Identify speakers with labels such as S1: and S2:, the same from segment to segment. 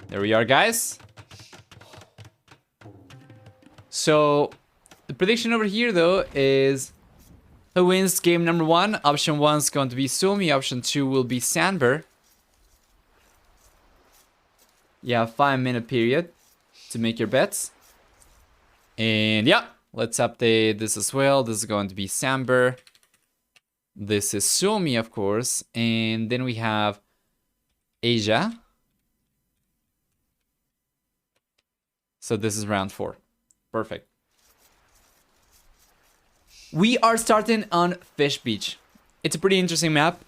S1: There we are, guys. So, the prediction over here, though, is who wins game number 1. Option 1 is going to be Suomi. Option 2 will be Sanber. Yeah, 5-minute period to make your bets. And yeah, let's update this as well. This is going to be Sanber. This is Suomi, of course. And then we have Asia. So this is round 4. Perfect. We are starting on Fish Beach. It's a pretty interesting map.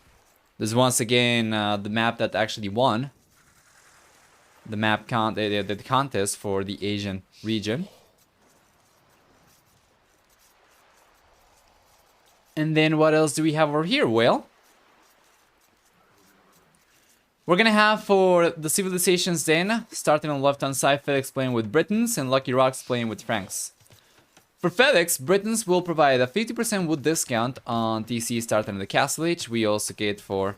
S1: This is once again the map that actually won the the contest for the Asian region. And then what else do we have over here? Well, we're gonna have for the civilizations then, starting on the left-hand side, Fedex playing with Britons and Lucky Roxx playing with Franks. For Fedex, Britons will provide a 50% wood discount on TC starting in the Castle Age. We also get for...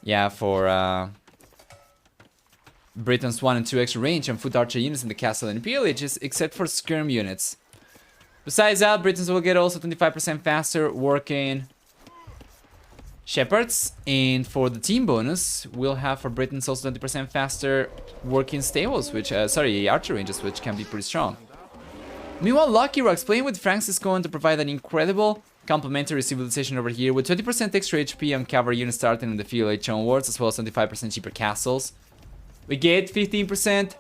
S1: yeah, for Britons 1 and 2 extra range and foot archer units in the Castle and Imperial Ages, except for skirm units. Besides that, Britons will get also 25% faster working shepherds, and for the team bonus, we'll have for Britons also 20% faster working stables, which, archer ranges, which can be pretty strong. Meanwhile, Lucky Roxx playing with Franks is going to provide an incredible complementary civilization over here with 20% extra HP on cavalry units starting in the field H onwards, as well as 25% cheaper castles. We get 15%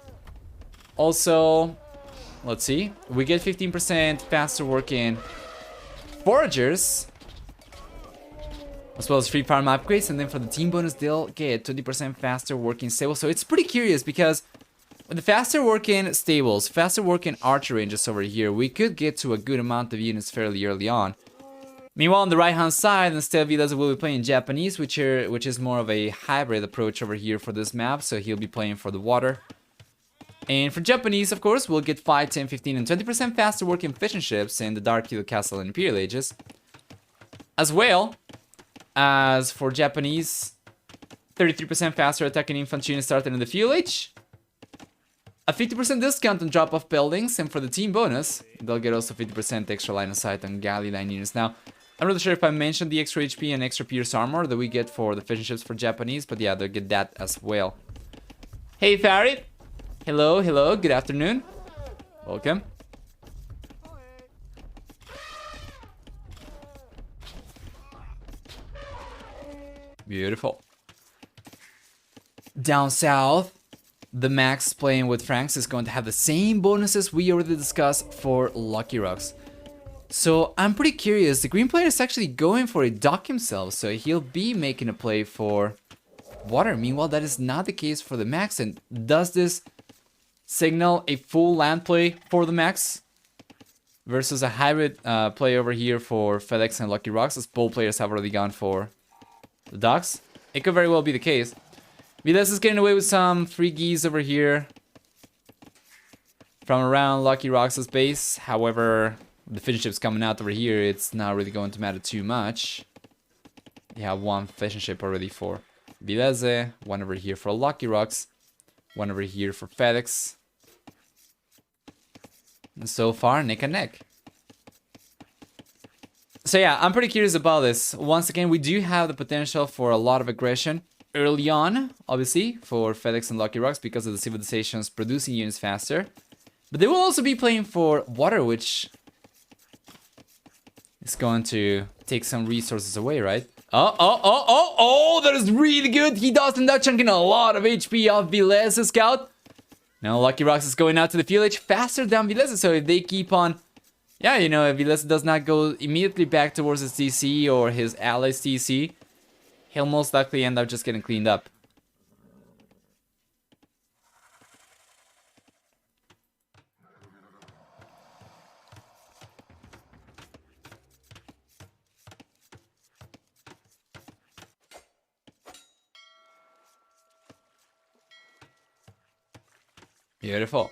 S1: also, let's see, we get 15% faster working foragers, as well as free farm upgrades, and then for the team bonus, they'll get 20% faster working stables. So it's pretty curious because with the faster working stables, faster working archer ranges over here, we could get to a good amount of units fairly early on. Meanwhile, on the right-hand side, instead Villese will be playing Japanese, which is more of a hybrid approach over here for this map, so he'll be playing for the water. And for Japanese, of course, we'll get 5, 10, 15, and 20% faster working fishing ships in the Dark Kilo Castle and Imperial Ages. As well as for Japanese, 33% faster attacking infantry units starting in the Field Age. A 50% discount on drop-off buildings, and for the team bonus, they'll get also 50% extra line of sight on galley line units. Now, I'm not really sure if I mentioned the extra HP and extra pierce armor that we get for the fishing ships for Japanese, but yeah, they'll get that as well. Hey Farid! Hello, hello, good afternoon. Welcome. Beautiful. Down south, TheMax playing with Franks is going to have the same bonuses we already discussed for Lucky Roxx. So I'm pretty curious, the green player is actually going for a dock himself, so he'll be making a play for water. Meanwhile, that is not the case for TheMax, and does this signal a full land play for TheMax versus a hybrid play over here for Fedex and Lucky Roxx, as both players have already gone for the docks? It could very well be the case. Villese is getting away with some free geese over here from around Lucky Roxx's base. However, the fishing ships coming out over here, it's not really going to matter too much. You have one fishing ship already for Villese, one over here for Lucky Roxx, one over here for Fedex. And so far, neck and neck. So yeah, I'm pretty curious about this. Once again, we do have the potential for a lot of aggression early on, obviously, for Fedex and Lucky Roxx because of the civilizations producing units faster. But they will also be playing for water, which is going to take some resources away, right? Oh, that is really good. He does end up chunking a lot of HP off Villese Scout. Now Lucky Roxx is going out to the field edge faster than Villese, so if they keep on... yeah, you know, if Villese does not go immediately back towards his TC or his allies' TC, he'll most likely end up just getting cleaned up. Beautiful.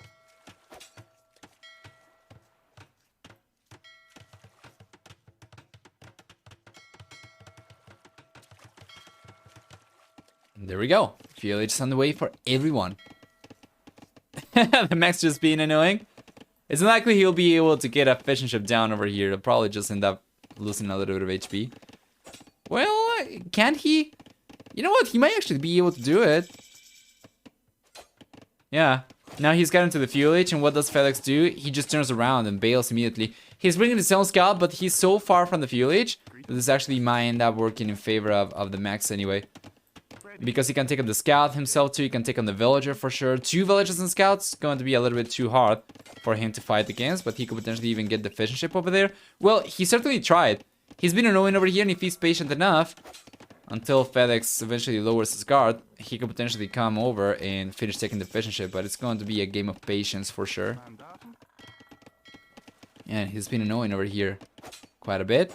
S1: There There we go. FINNISH is on the way for everyone. The Max just being annoying. It's unlikely he'll be able to get a fishing ship down over here. He'll probably just end up losing a little bit of HP. Well, can't he? You know what? He might actually be able to do it. Yeah. Now he's got into the FINNISH, and what does Fedex do? He just turns around and bails immediately. He's bringing his own scout, but he's so far from the FINNISH that this actually might end up working in favor of the Max anyway. Because he can take on the scout himself too, he can take on the villager for sure. 2 villagers and scouts, going to be a little bit too hard for him to fight against, but he could potentially even get the fishing ship over there. Well, he certainly tried. He's been annoying over here, and if he's patient enough, until Fedex eventually lowers his guard, he could potentially come over and finish taking the fishing ship, but it's going to be a game of patience for sure. And he's been annoying over here quite a bit.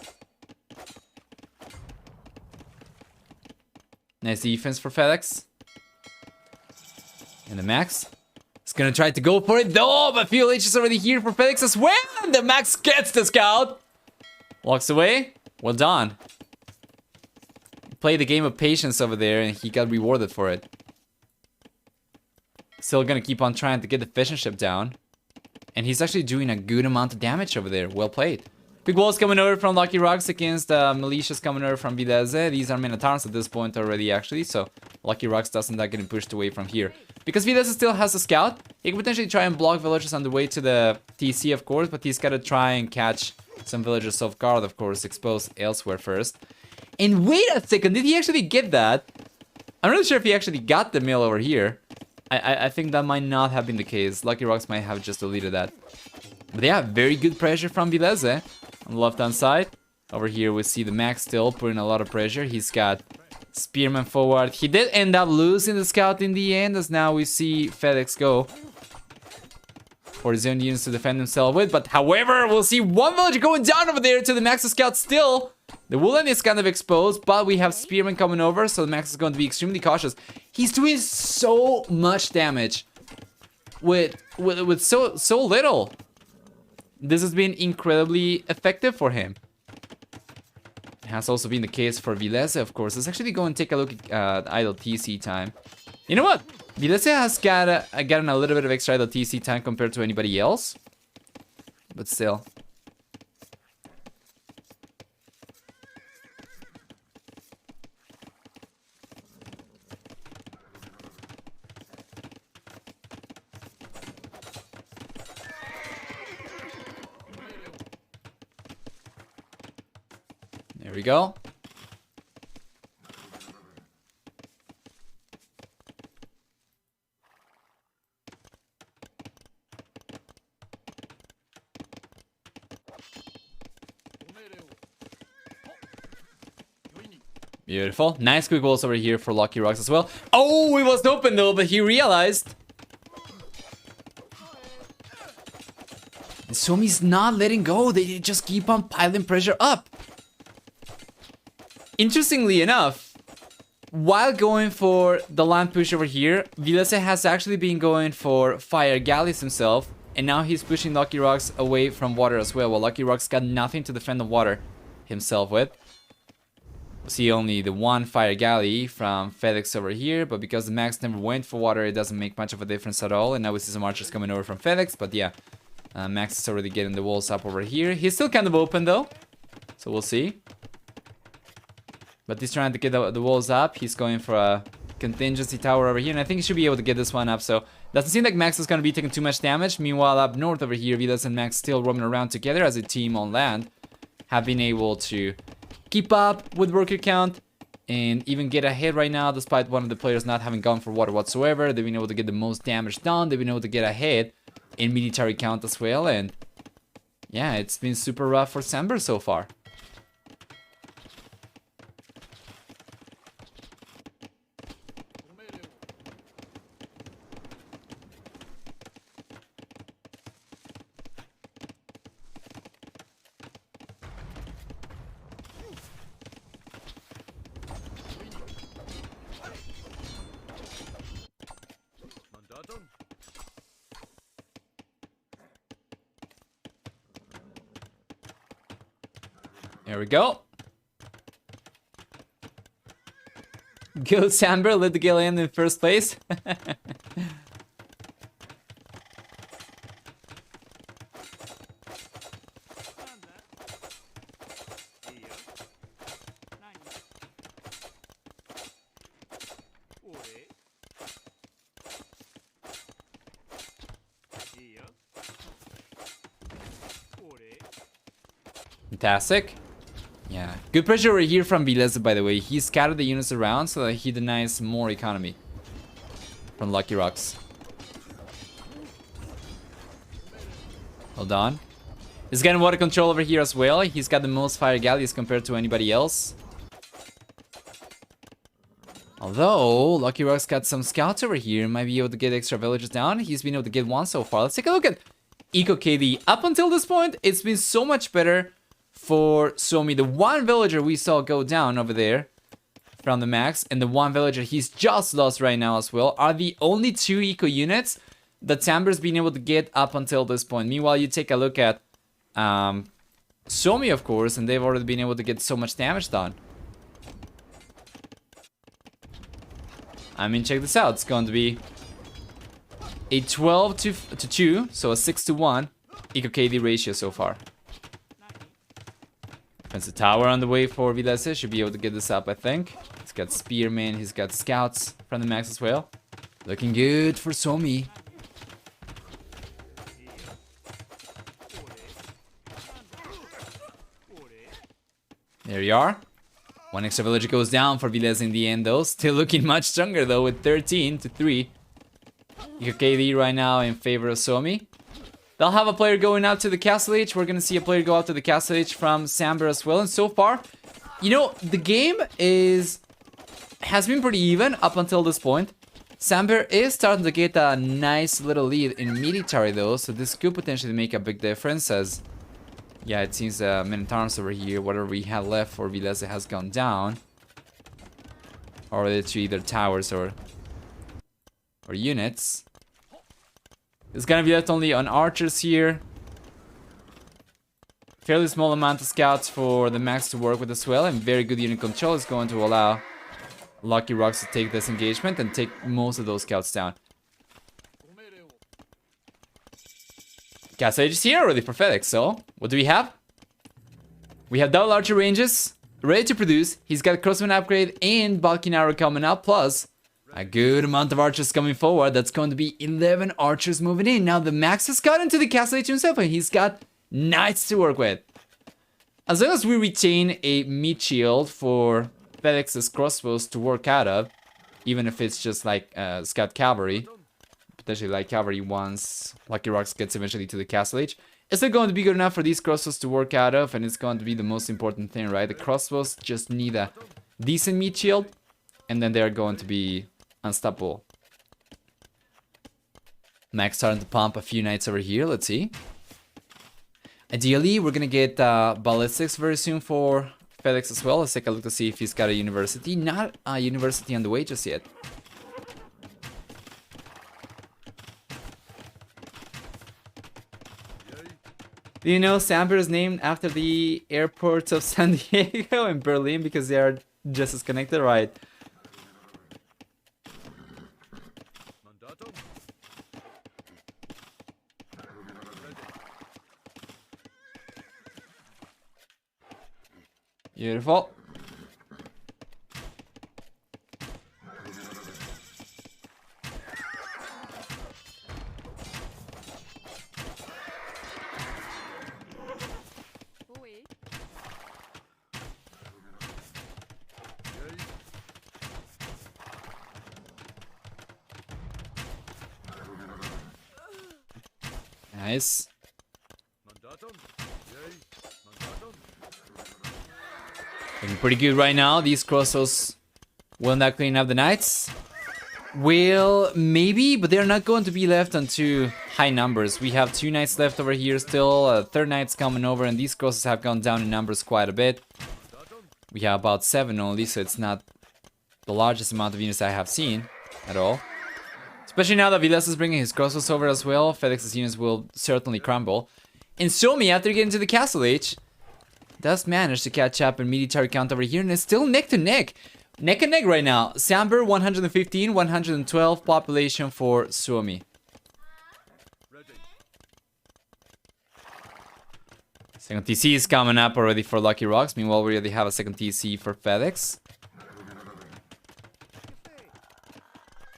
S1: Nice defense for Fedex. And the Max is gonna try to go for it. No, but FINNISH is already here for Fedex as well. And the Max gets the scout. Walks away. Well done. Played the game of patience over there, and he got rewarded for it. Still gonna keep on trying to get the fishing ship down. And he's actually doing a good amount of damage over there. Well played. Big walls coming over from Lucky Roxx against militias coming over from Villese. These are Minotaurs at this point already, actually, so Lucky Roxx doesn't end up getting pushed away from here. Because Villese still has a scout, he can potentially try and block villagers on the way to the TC, of course, but he's got to try and catch some villagers off guard, of course, exposed elsewhere first. And wait a second, did he actually get that? I'm not really sure if he actually got the mill over here. I think that might not have been the case. Lucky Roxx might have just deleted that. But yeah, very good pressure from Villese. On the left-hand side, over here we see the Max still putting a lot of pressure. He's got Spearman forward. He did end up losing the scout in the end, as now we see Fedex go for his own units to defend himself with. But however, we'll see one villager going down over there to the Max's scout still. The woolen is kind of exposed, but we have Spearman coming over, so the Max is going to be extremely cautious. He's doing so much damage with so little. This has been incredibly effective for him. It has also been the case for Villese, of course. Let's actually go and take a look at idle TC time. You know what? Villese has gotten a little bit of extra idle TC time compared to anybody else. But still. There we go. Beautiful. Nice quick walls over here for Lucky Roxx as well. Oh, it was open though, but he realized. Suomi's not letting go. They just keep on piling pressure up. Interestingly enough, while going for the land push over here, Villese has actually been going for fire galleys himself, and now he's pushing Lucky Roxx away from water as well, while Lucky Roxx got nothing to defend the water himself with. See only the one fire galley from Fedex over here, but because the Max never went for water, it doesn't make much of a difference at all. And now we see some archers coming over from Fedex, but yeah, Max is already getting the walls up over here. He's still kind of open though, so we'll see. But he's trying to get the walls up. He's going for a contingency tower over here, and I think he should be able to get this one up. So doesn't seem like Max is going to be taking too much damage. Meanwhile, up north over here, Villese and Max still roaming around together as a team on land, have been able to keep up with worker count and even get ahead right now, despite one of the players not having gone for water whatsoever. They've been able to get the most damage done. They've been able to get ahead in military count as well, and yeah, it's been super rough for Sanber so far. There we go. Go Sanber, let the gale end in first place. Fantastic. Yeah, good pressure over here from Villese, by the way. He scattered the units around so that he denies more economy from Lucky Roxx. Hold on. He's getting water control over here as well. He's got the most fire galleys compared to anybody else. Although, Lucky Roxx got some scouts over here. Might be able to get extra villagers down. He's been able to get one so far. Let's take a look at Eco KD. Up until this point, it's been so much better for Suomi. The one villager we saw go down over there from the max, and the one villager he's just lost right now as well, are the only two eco units that Sanber's been able to get up until this point. Meanwhile, you take a look at Suomi, of course, and they've already been able to get so much damage done. I mean, check this out. It's going to be a 12 to 2, so a 6 to 1 eco KD ratio so far. There's a tower on the way for Villese. Should be able to get this up, I think. He's got spearmen. He's got scouts from the max as well. Looking good for Suomi. There you are. One extra villager goes down for Villese in the end, though. Still looking much stronger, though, with 13 to 3. Eco KD right now in favor of Suomi. They'll have a player going out to the Castle Age. We're going to see a player go out to the Castle Age from Sanber as well. And so far, you know, the game has been pretty even up until this point. Sanber is starting to get a nice little lead in military, though. So this could potentially make a big difference as, yeah, it seems men at arms over here, whatever we had left for Villese has gone down. Or to either towers or units. It's gonna be left only on archers here. Fairly small amount of scouts for the max to work with as well, and very good unit control is going to allow Lucky Roxx to take this engagement and take most of those scouts down. Castle Age is here already for Fedex, so what do we have? We have double archer ranges ready to produce. He's got crossbow upgrade and bulking arrow coming up, plus a good amount of archers coming forward. That's going to be 11 archers moving in. Now the max has got into the Castle Age himself, and he's got knights to work with. As long as we retain a meat shield for Fedex's crossbows to work out of, even if it's just like scout cavalry, potentially light cavalry once Lucky Roxx gets eventually to the Castle Age, it's not going to be good enough for these crossbows to work out of, and it's going to be the most important thing, right? The crossbows just need a decent meat shield, and then they're going to be unstoppable. Max starting to pump a few knights over here. Let's see. Ideally, we're gonna get ballistics very soon for Fedex as well. Let's take a look to see if he's got a university. Not a university on the way just yet. Do you know Sanber is named after the airports of San Diego and Berlin because they are just as connected, right? Beautiful. Nice. Looking pretty good right now. These crossbows will not clean up the knights. Will maybe, but they're not going to be left on too high numbers. We have 2 knights left over here still. Third knight's coming over, and these crossbows have gone down in numbers quite a bit. We have about 7 only, so it's not the largest amount of units I have seen at all. Especially now that Villese is bringing his crossbows over as well, Fedex's units will certainly crumble. And Suomi, after getting to the Castle Age, does manage to catch up in military count over here, and it's still neck to neck. Neck and neck right now. Sanber 115, 112 population for Suomi. Second TC is coming up already for Lucky Roxx. Meanwhile, we already have a second TC for Fedex.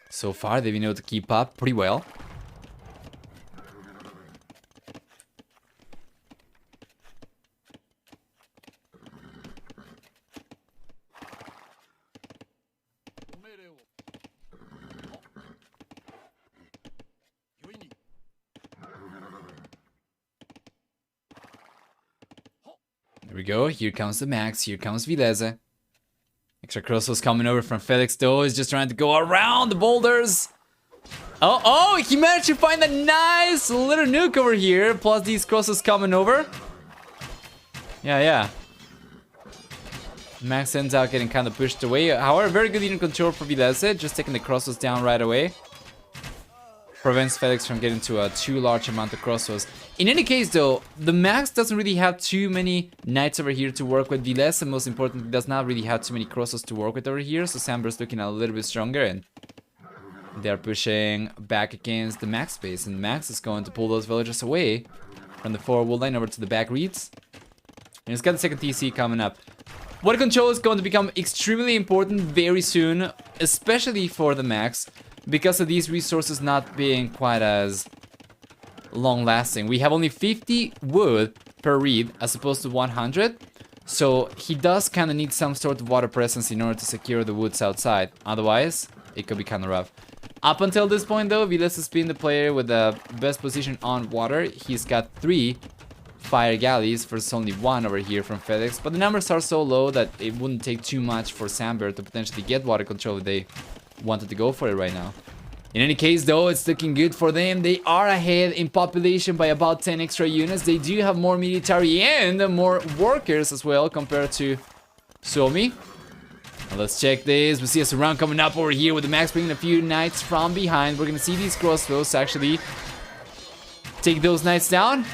S1: So far, they've been able to keep up pretty well. There we go. Here comes the Max. Here comes Villese. Extra crossbows coming over from Fedex though. He's just trying to go around the boulders. Oh, he managed to find a nice little nuke over here. Plus these crossbows coming over. Yeah. Max ends out getting kind of pushed away. However, very good unit control for Villese. Just taking the crossbows down right away. Prevents Fedex from getting to a too large amount of crossbows. In any case though, the Max doesn't really have too many knights over here to work with. Villese, and most importantly, does not really have too many crossbows to work with over here. So Sanber's looking a little bit stronger, and they're pushing back against the Max base. And Max is going to pull those villagers away from the forward wood line over to the back reeds. And he's got the second TC coming up. Water control is going to become extremely important very soon, especially for the Max, because of these resources not being quite as long lasting. We have only 50 wood per reed as opposed to 100. So he does kind of need some sort of water presence in order to secure the woods outside. Otherwise, it could be kind of rough. Up until this point though, Villese has been the player with the best position on water. He's got 3 fire galleys versus only 1 over here from Fedex. But the numbers are so low that it wouldn't take too much for Sanber to potentially get water control if they wanted to go for it right now. In any case though, it's looking good for them. They are ahead in population by about 10 extra units. They do have more military and more workers as well compared to Suomi. Now let's check this. We see a surround coming up over here with the Max bringing a few knights from behind. We're gonna see these crossbows actually take those knights down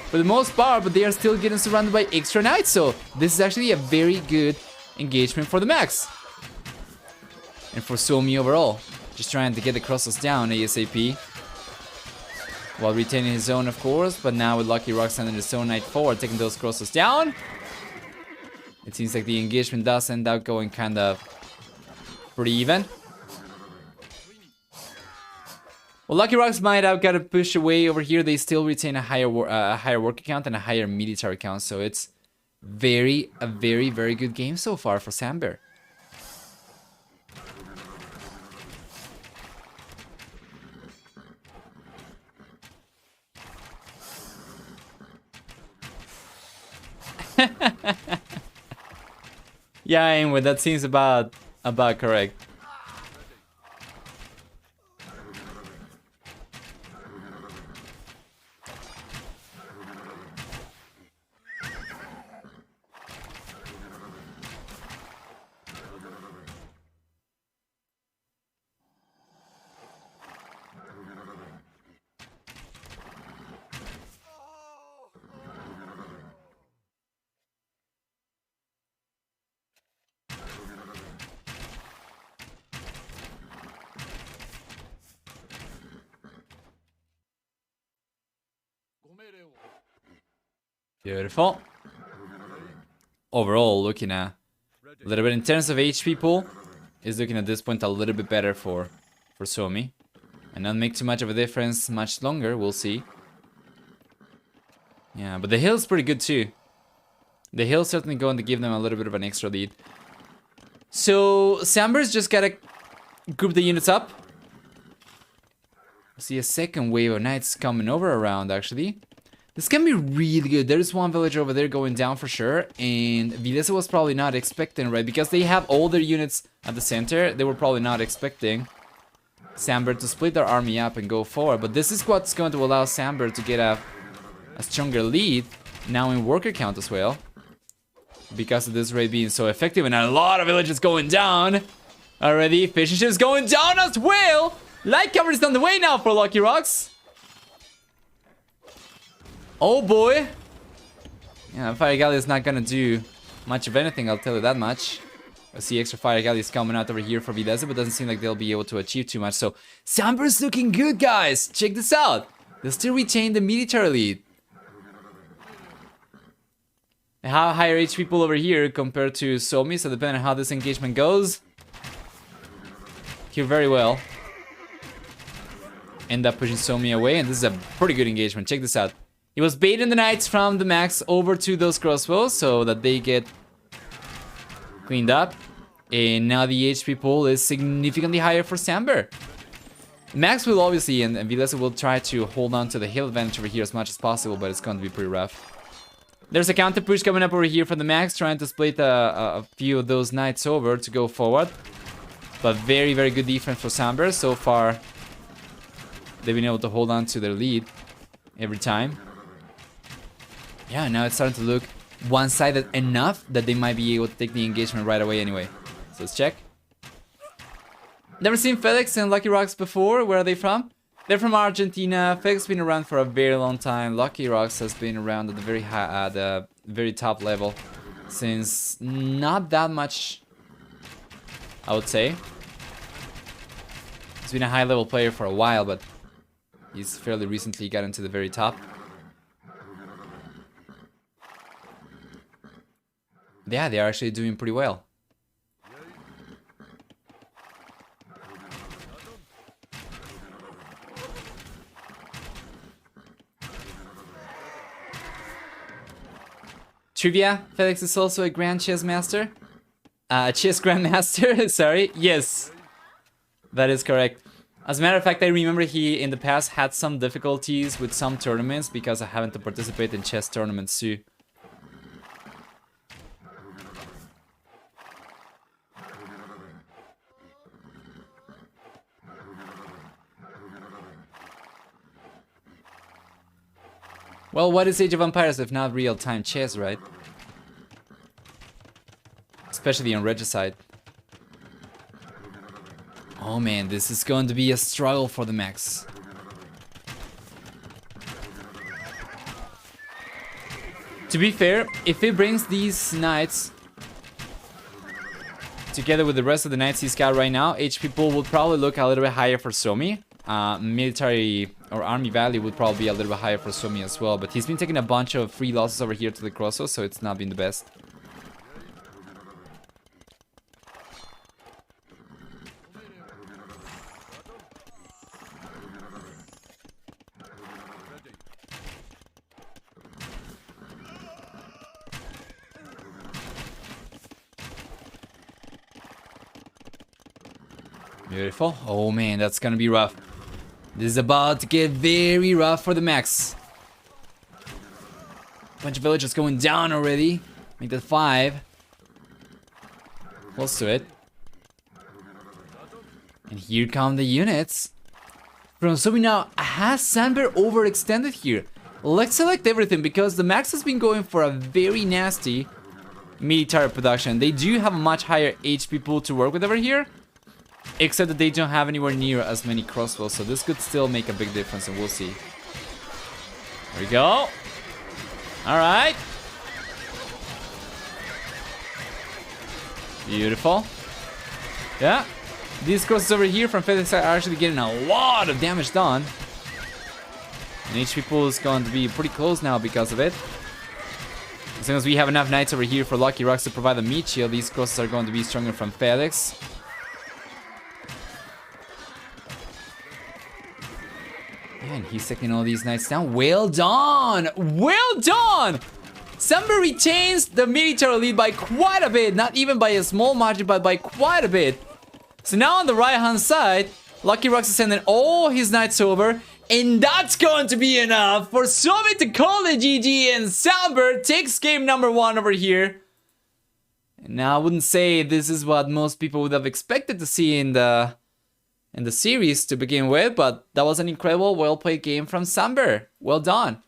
S1: for the most part, but they are still getting surrounded by extra knights. So this is actually a very good engagement for the Max. And for Suomi overall. Just trying to get the crossbows down ASAP. While retaining his zone, of course. But now with Lucky Roxx sending his own knight forward, taking those crossbows down. It seems like the engagement does end up going kind of pretty even. Well, Lucky Roxx might have got to push away over here. They still retain a higher worker count and a higher military count. So it's a very, very good game so far for Sanber. Yeah, anyway, that seems about correct. Beautiful. Overall, looking at a little bit in terms of HP pool, is looking at this point a little bit better for Suomi. And not make too much of a difference much longer, we'll see. Yeah, but the hill's pretty good too. The hill's certainly going to give them a little bit of an extra lead. So, Sanber's just gotta group the units up. See a second wave of knights coming over around, actually. This can be really good. There's one villager over there going down for sure. And Villese was probably not expecting, right? Because they have all their units at the center. They were probably not expecting Sanber to split their army up and go forward. But this is what's going to allow Sanber to get a stronger lead. Now in worker count as well. Because of this raid being so effective. And a lot of villages going down already. Fishing ships going down as well. Light cover is on the way now for Lucky Roxx. Oh boy. Yeah, Fire Galley is not gonna do much of anything, I'll tell you that much. I see extra fire galleys coming out over here for Villese, but doesn't seem like they'll be able to achieve too much. So Sanber's looking good, guys. Check this out. They'll still retain the military lead. They have higher HP pool over here compared to Suomi, so depending on how this engagement goes, here very well. End up pushing Suomi away, and this is a pretty good engagement. Check this out. He was baiting the knights from the max over to those crossbows so that they get cleaned up. And now the HP pool is significantly higher for Sanber. Max will obviously, and Villese will try to hold on to the hill advantage over here as much as possible, but it's going to be pretty rough. There's a counter push coming up over here from the Max, trying to split a few of those knights over to go forward. But very, very good defense for Sanber. So far, they've been able to hold on to their lead every time. Yeah, now it's starting to look one-sided enough that they might be able to take the engagement right away anyway. So let's check. Never seen Fedex and Lucky Roxx before. Where are they from? They're from Argentina. Fedex has been around for a very long time. Lucky Roxx has been around at the very top level since not that much, I would say. He's been a high-level player for a while, but he's fairly recently got into the very top. Yeah, they are actually doing pretty well. Trivia, Fedex is also a Grand Chess Master. Chess Grandmaster, sorry. Yes, that is correct. As a matter of fact, I remember he in the past had some difficulties with some tournaments because I happened to participate in chess tournaments too. Well, what is Age of Empires if not real-time chess, right? Especially on Regicide. Oh man, this is going to be a struggle for the Max. To be fair, if he brings these knights together with the rest of the knights he's got right now, HP pool will probably look a little bit higher for Suomi. Military or army value would probably be a little bit higher for Suomi as well, but he's been taking a bunch of free losses over here to the crossbow, so it's not been the best. Beautiful. Oh man, that's gonna be rough. This is about to get very rough for the Max. Bunch of villagers going down already. Make that 5. Close to it. And here come the units. From Suomi now, has Sanber overextended here? Let's select everything because the Max has been going for a very nasty military production. They do have a much higher HP pool to work with over here. Except that they don't have anywhere near as many crossbows, so this could still make a big difference, and we'll see. There we go. Alright. Beautiful. Yeah. These crosses over here from Fedex are actually getting a lot of damage done. And HP pool is going to be pretty close now because of it. As long as we have enough knights over here for Lucky Roxx to provide a meat shield, these crosses are going to be stronger from Fedex. And he's taking all these knights down. Well done! Well done! Sanber retains the military lead by quite a bit. Not even by a small margin, but by quite a bit. So now on the right-hand side, Lucky Roxx is sending all his knights over. And that's going to be enough for Suomi to call the GG. And Sanber takes game number 1 over here. And now I wouldn't say this is what most people would have expected to see in the series to begin with, but that was an incredible, well-played game from Sanber. Well done.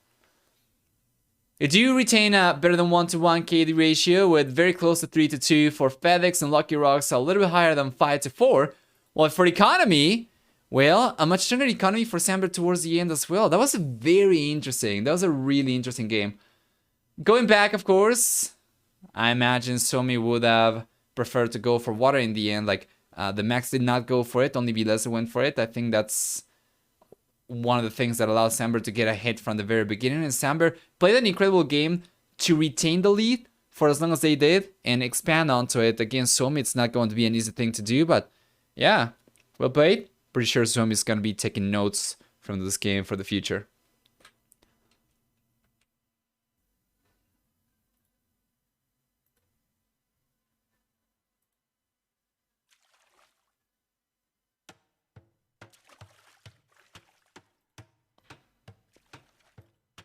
S1: You do retain a better than 1-to-1 KD ratio with very close to 3-to-2 for Fedex and Lucky Roxx, a little bit higher than 5-to-4. While for economy, well, a much stronger economy for Sanber towards the end as well. That was very interesting. That was a really interesting game. Going back, of course, I imagine Suomi would have prefer to go for water in the end. Like the Max did not go for it, only Villese went for it. I think that's one of the things that allowed Sanber to get ahead from the very beginning. And Sanber played an incredible game to retain the lead for as long as they did and expand onto it. Against Suomi, it's not going to be an easy thing to do, but yeah, well played. Pretty sure Suomi is going to be taking notes from this game for the future.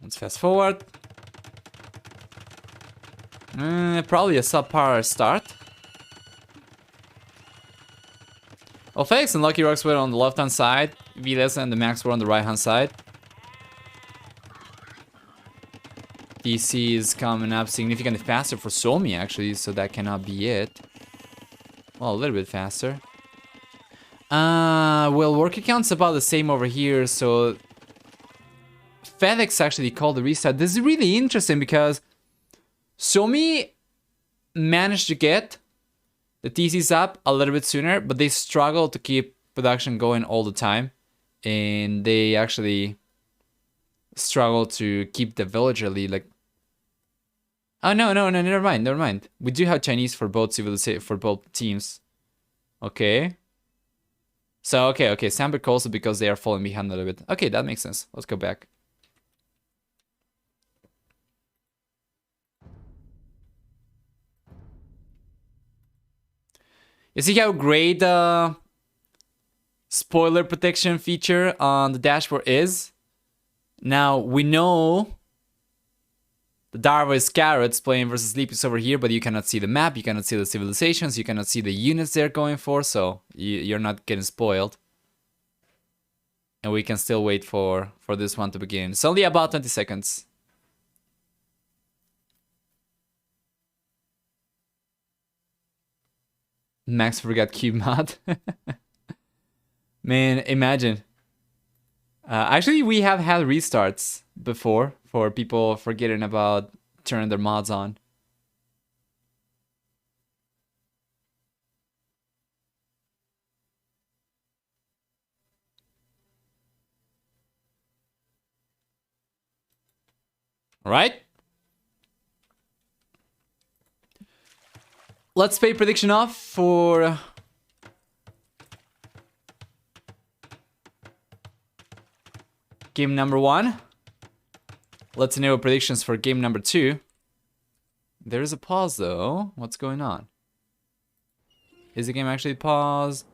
S1: Let's fast forward. Probably a subpar start. Well, Fedex and Lucky Roxx were on the left-hand side. Villese and TheMax were on the right-hand side. DC is coming up significantly faster for Suomi, actually, so that cannot be it. Well, a little bit faster. Well, worker count's about the same over here, so Fedex actually called the restart. This is really interesting because Suomi managed to get the TCs up a little bit sooner, but they struggled to keep production going all the time. And they actually struggled to keep the villager lead. Like, oh no, never mind. We do have Chinese for both for both teams. Okay. So okay, Sanber calls it because they are falling behind a little bit. Okay, that makes sense. Let's go back. You see how great the spoiler protection feature on the dashboard is? Now, we know the Darva is Carrots playing versus Sleepy's over here, but you cannot see the map, you cannot see the civilizations, you cannot see the units they're going for, so you're not getting spoiled. And we can still wait for this one to begin. It's only about 20 seconds. Max forgot cube mod. Man, imagine. Actually, we have had restarts before for people forgetting about turning their mods on. All right. Let's pay prediction off for game number 1. Let's enable predictions for game number 2. There is a pause though. What's going on? Is the game actually paused?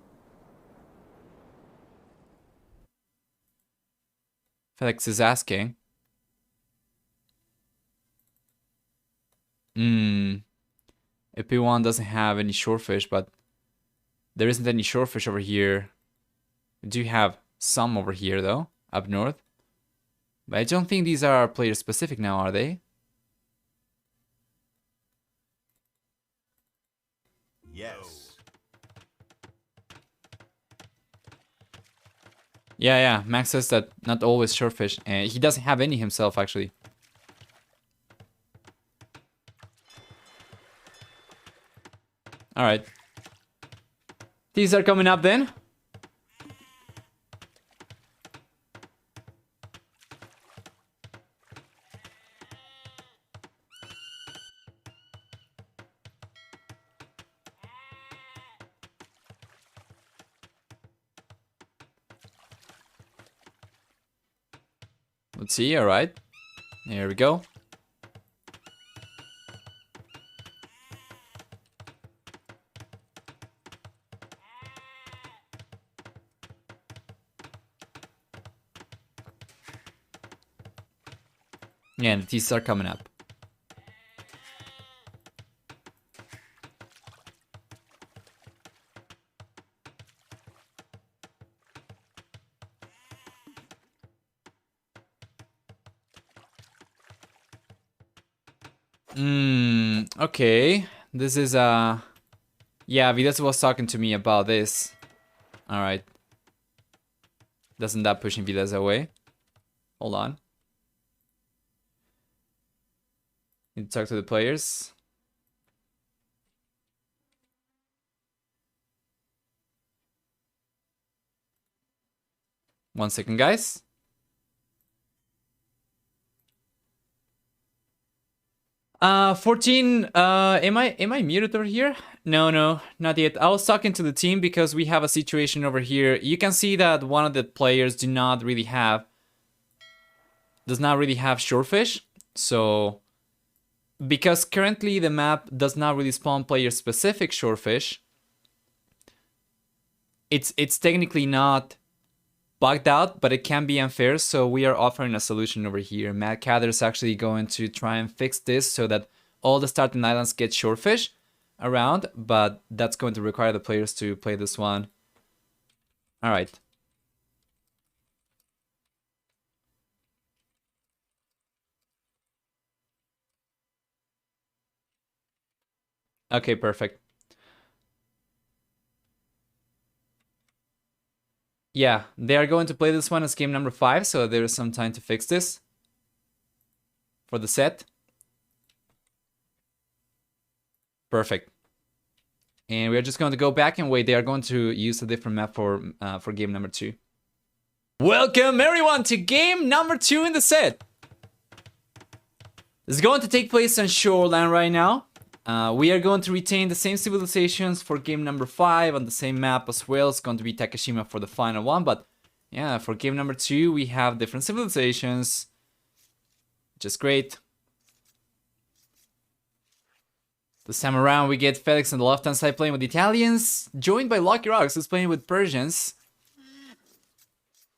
S1: Fedex is asking. IP1 doesn't have any shorefish, but there isn't any shorefish over here. We do have some over here though, up north. But I don't think these are player specific now, are they?
S2: Yes.
S1: Yeah, Max says that not always shorefish, and he doesn't have any himself actually. Alright. These are coming up then. Let's see, alright. Here we go. Yeah, and the T's are coming up. Okay. This is yeah, Villese was talking to me about this. Alright. Doesn't that pushing Villese away? Hold on. Need to talk to the players. 1 second, guys. Uh, 14, am I muted over here? No, not yet. I was talking to the team because we have a situation over here. You can see that one of the players does not really have shorefish. So, because currently the map does not really spawn player-specific shorefish, it's technically not bugged out, but it can be unfair, so we are offering a solution over here. Matt Cather is actually going to try and fix this so that all the starting islands get shorefish around, but that's going to require the players to play this one. Alright. Okay, perfect. Yeah, they are going to play this one as game number 5, so there is some time to fix this for the set. Perfect. And we are just going to go back and wait. They are going to use a different map for game number 2. Welcome everyone to game number 2 in the set. It's going to take place on Shoreland right now. We are going to retain the same civilizations for game number 5 on the same map as well. It's going to be Takashima for the final one, but yeah, for game number 2 we have different civilizations, which is great. This time around we get Fedex on the left hand side playing with Italians, joined by Lucky Roxx who's playing with Persians.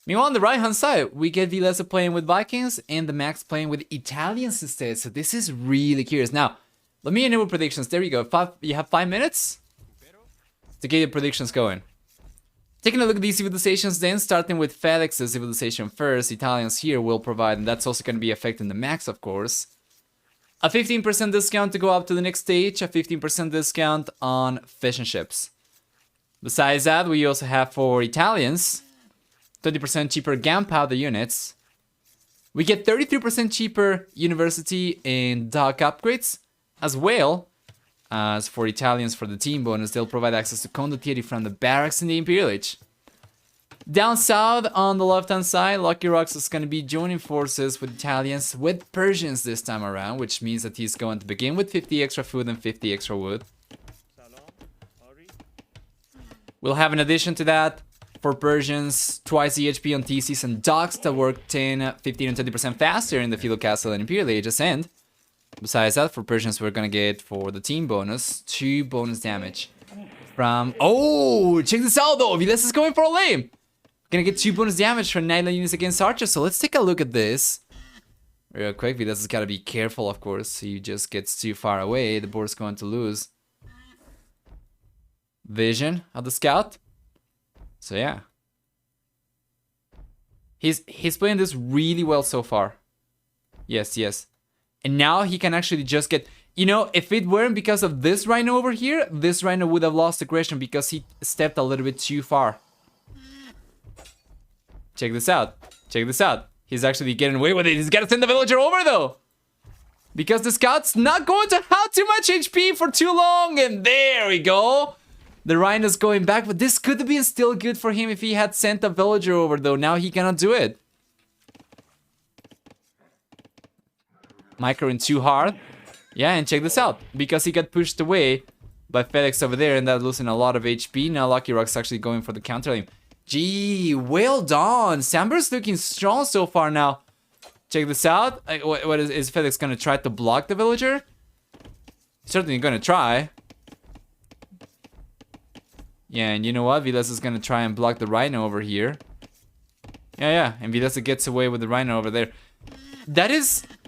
S1: Meanwhile on the right hand side we get Villese playing with Vikings and TheMax playing with Italians instead, so this is really curious. Now, let me enable predictions. There you go. You have 5 minutes to get your predictions going. Taking a look at these civilizations then, starting with Fedex's civilization first. Italians here will provide, and that's also going to be affecting TheMax, of course. A 15% discount to go up to the next stage. A 15% discount on fish and ships. Besides that, we also have for Italians 30% cheaper gunpowder units. We get 33% cheaper university and dock upgrades. As well as for Italians, for the team bonus, they'll provide access to condottieri from the barracks in the Imperial Age. Down south on the left hand side, Lucky Roxx is going to be joining forces with Italians with Persians this time around, which means that he's going to begin with 50 extra food and 50 extra wood. We'll have in addition to that, for Persians, twice the HP on TCs and docks that work 10, 15 and 20% faster in the Feudal Castle and Imperial Ages, and besides that, for Persians, we're gonna get, for the team bonus, 2 bonus damage from... Oh, check this out though! Villese is going for a lane! Gonna get 2 bonus damage from Nightline units against archers, so let's take a look at this. Real quick, Villese has gotta be careful, of course. He just gets too far away, the board's going to lose vision of the scout. So yeah. He's playing this really well so far. Yes. And now he can actually just get... You know, if it weren't because of this rhino over here, this rhino would have lost aggression because he stepped a little bit too far. Check this out. He's actually getting away with it. He's got to send the villager over though. Because the scout's not going to have too much HP for too long. And there we go. The rhino's going back. But this could have been still good for him if he had sent a villager over though. Now he cannot do it. Microing too hard. Yeah, and check this out. Because he got pushed away by Fedex over there and that losing a lot of HP. Now Lucky Roxx actually going for the counter lane. Gee, well done. Sanber's looking strong so far now. Check this out. What is Fedex going to try to block the villager? Certainly going to try. Yeah, and you know what? Villese is going to try and block the rhino over here. Yeah. And Villese gets away with the rhino over there.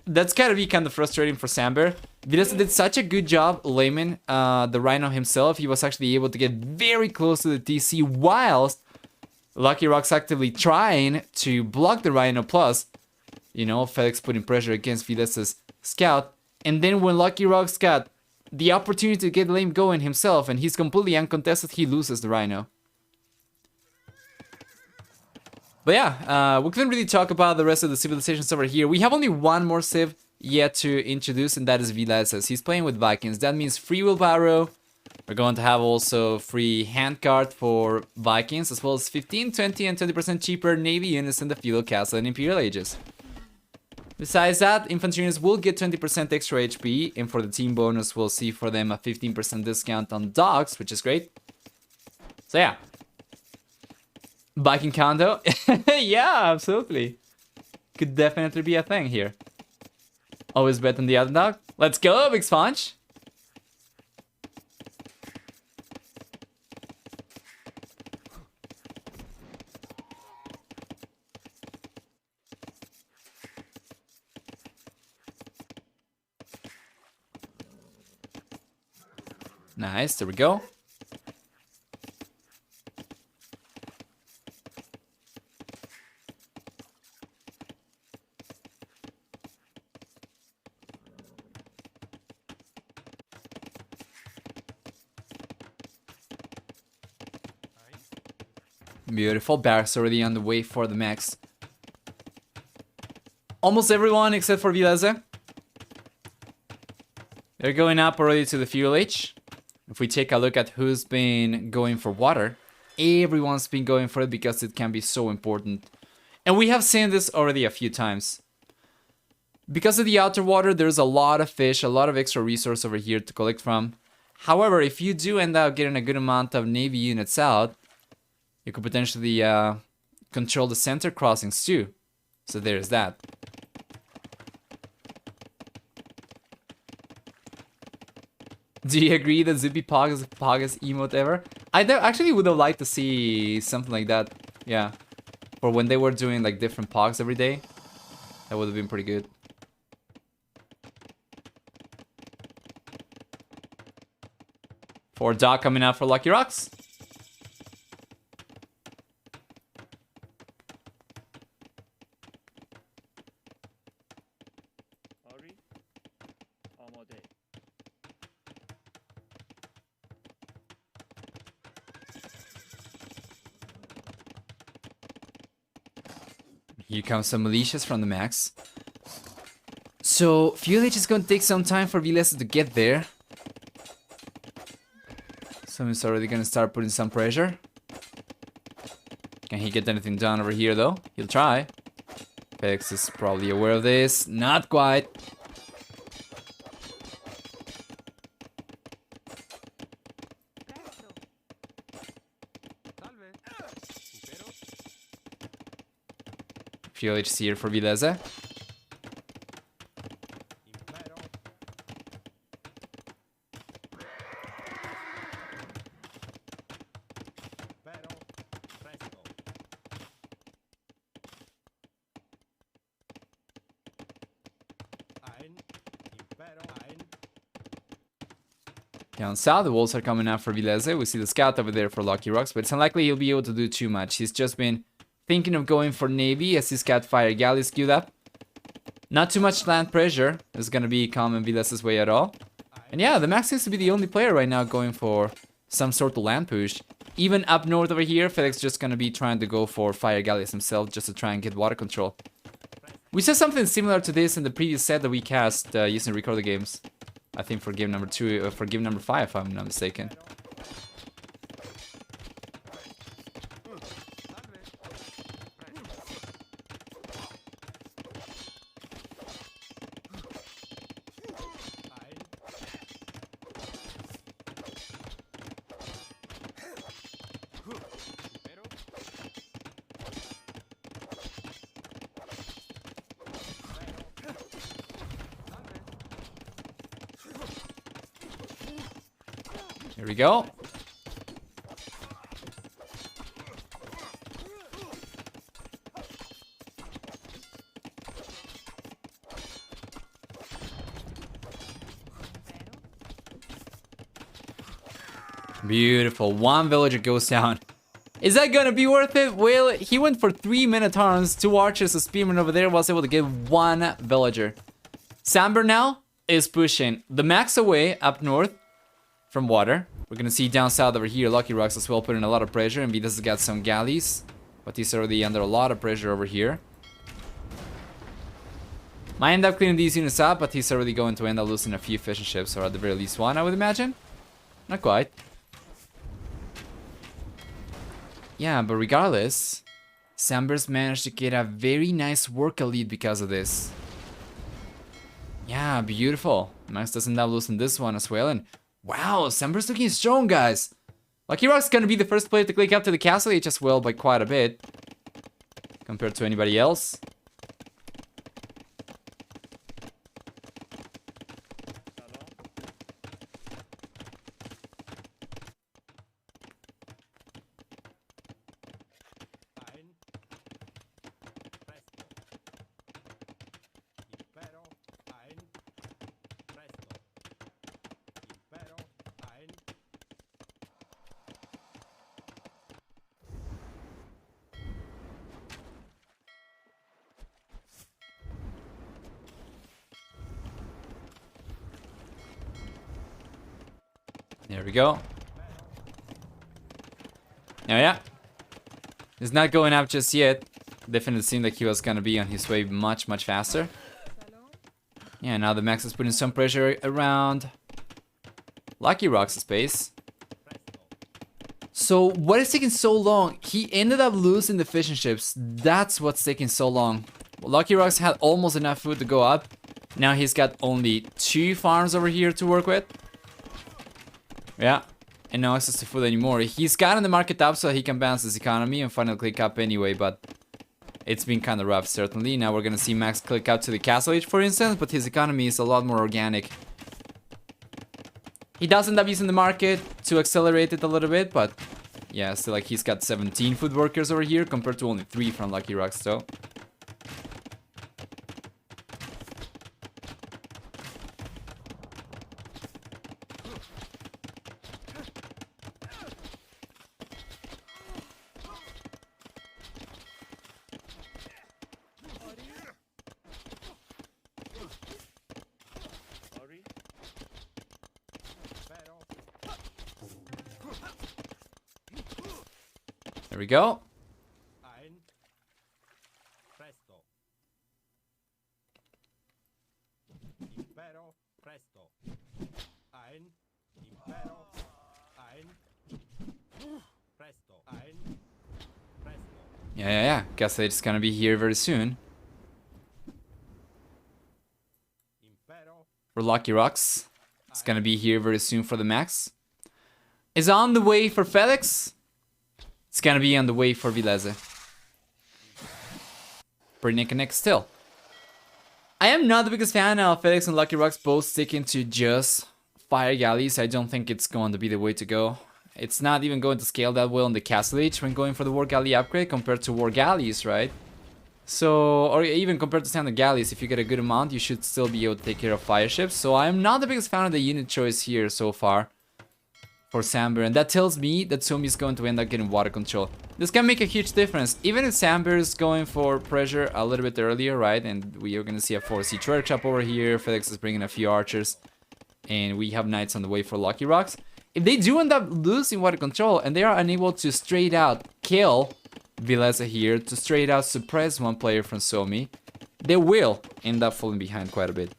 S1: That's gotta be kind of frustrating for Sanber. Villese did such a good job laming the rhino himself. He was actually able to get very close to the TC whilst Lucky Roxx actively trying to block the rhino. Plus, you know, Fedex putting pressure against Villese's scout. And then when Lucky Roxx got the opportunity to get lame going himself and he's completely uncontested, he loses the rhino. But yeah, we couldn't really talk about the rest of the civilizations over here. We have only one more civ yet to introduce, and that is Villese. He's playing with Vikings. That means free wheelbarrow, We're going to have also free handcart for Vikings, as well as 15, 20, and 20% cheaper Navy units in the Feudal Castle and Imperial Ages. Besides that, infantry units will get 20% extra HP, and for the team bonus, we'll see for them a 15% discount on dogs, which is great. So yeah. Viking condo? Yeah, absolutely. Could definitely be a thing here. Always bet on the other dog. Let's go, Big Sponge! Nice, there we go. Beautiful, barracks already on the way for the max. Almost everyone except for Villese. They're going up already to the fuel H. If we take a look at who's been going for water, everyone's been going for it because it can be so important. And we have seen this already a few times. Because of the outer water, there's a lot of fish, a lot of extra resource over here to collect from. However, if you do end up getting a good amount of Navy units out, you could potentially control the center crossings too. So there's that. Do you agree that Zippy Pog is the poggest emote ever? I actually would have liked to see something like that. Yeah. For when they were doing like different pogs every day. That would have been pretty good. For Doc coming out for Lucky Roxx. Here comes some militias from the max. So, Fuel H is going to take some time for Villese to get there. Someone's already going to start putting some pressure. Can he get anything done over here though? He'll try. Fedex is probably aware of this. Not quite. Fuel H is here for Villese. Down south, the walls are coming out for Villese. We see the scout over there for Lucky Roxx, but it's unlikely he'll be able to do too much. He's just been thinking of going for Navy as his cat fire galleys queued up. Not too much land pressure is going to be coming Villese's way at all. And yeah, the Max seems to be the only player right now going for some sort of land push. Even up north over here, Fedex just going to be trying to go for fire galleys himself just to try and get water control. We saw something similar to this in the previous set that we cast using recorder games. I think for game number 2, for game number 5 if I'm not mistaken. Here we go. Beautiful. One villager goes down. Is that gonna be worth it? Well, he went for 3 Minotaurs, 2 archers, a spearman over there, was able to get 1 villager. Sanber now is pushing the max away up north from water. We're gonna see down south over here, Lucky Roxx as well, putting a lot of pressure, and Vidas has got some galleys, but he's already under a lot of pressure over here. Might end up cleaning these units up, but he's already going to end up losing a few fishing ships, or at the very least 1, I would imagine. Not quite. Yeah, but regardless, Sanber's managed to get a very nice work lead because of this. Yeah, beautiful. Max doesn't end up losing this one as well. And wow, Sanber's looking strong, guys. Lucky Roxx's gonna be the first player to click up to the Castle Age as well by quite a bit compared to anybody else. There we go. Oh yeah. He's not going up just yet. Definitely seemed like he was gonna be on his way much faster. Yeah, now the Max is putting some pressure around Lucky Roxx's space. So what is taking so long? He ended up losing the fishing ships. That's what's taking so long. Lucky Roxx had almost enough food to go up. Now he's got only 2 farms over here to work with. Yeah, and no access to food anymore. He's gotten the market up so that he can balance his economy and finally click up anyway, but it's been kind of rough, certainly. Now we're gonna see Max click up to the Castle Age, for instance, but his economy is a lot more organic. He does end up using the market to accelerate it a little bit, but yeah, still like he's got 17 food workers over here compared to only 3 from Lucky Roxx, though. There we go. Yeah. Guess it's gonna be here very soon. For Lucky Roxx. It's gonna be here very soon for the Max. Is on the way for Fedex. It's gonna be on the way for Villese. Pretty neck and neck still. I am not the biggest fan of Fedex and Lucky Roxx both sticking to just fire galleys. I don't think it's going to be the way to go. It's not even going to scale that well in the Castle Age when going for the War Galley upgrade compared to War Galleys, right? So, or even compared to standard galleys, if you get a good amount, you should still be able to take care of fire ships. So I'm not the biggest fan of the unit choice here so far for Sanber, and that tells me that Suomi is going to end up getting water control. This can make a huge difference, even if Sanber is going for pressure a little bit earlier, right? And we are going to see a 4 siege workshop over here. Fedex is bringing a few archers, and we have knights on the way for Lucky Roxx. If they do end up losing water control and they are unable to straight out kill Villese here, to straight out suppress one player from Suomi, they will end up falling behind quite a bit.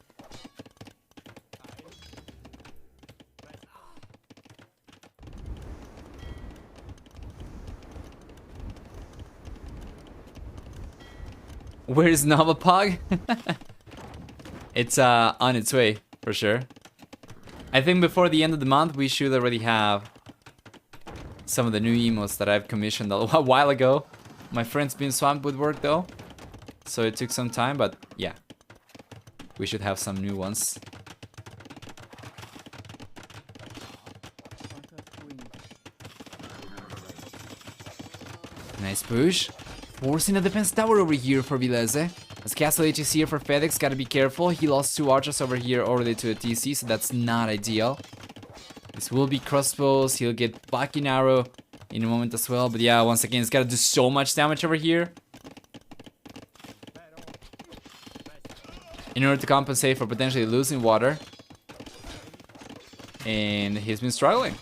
S1: Where is Nova Pog? It's on its way, for sure. I think before the end of the month, we should already have some of the new emotes that I've commissioned a while ago. My friend's been swamped with work though, so it took some time, but yeah. We should have some new ones. Nice push. Forcing a defense tower over here for Villese. As Castle Age is here for Fedex, gotta be careful. He lost 2 archers over here already to a TC, so that's not ideal. This will be crossbows. He'll get Bucking Arrow in a moment as well. But yeah, once again, he's gotta do so much damage over here in order to compensate for potentially losing water. And he's been struggling.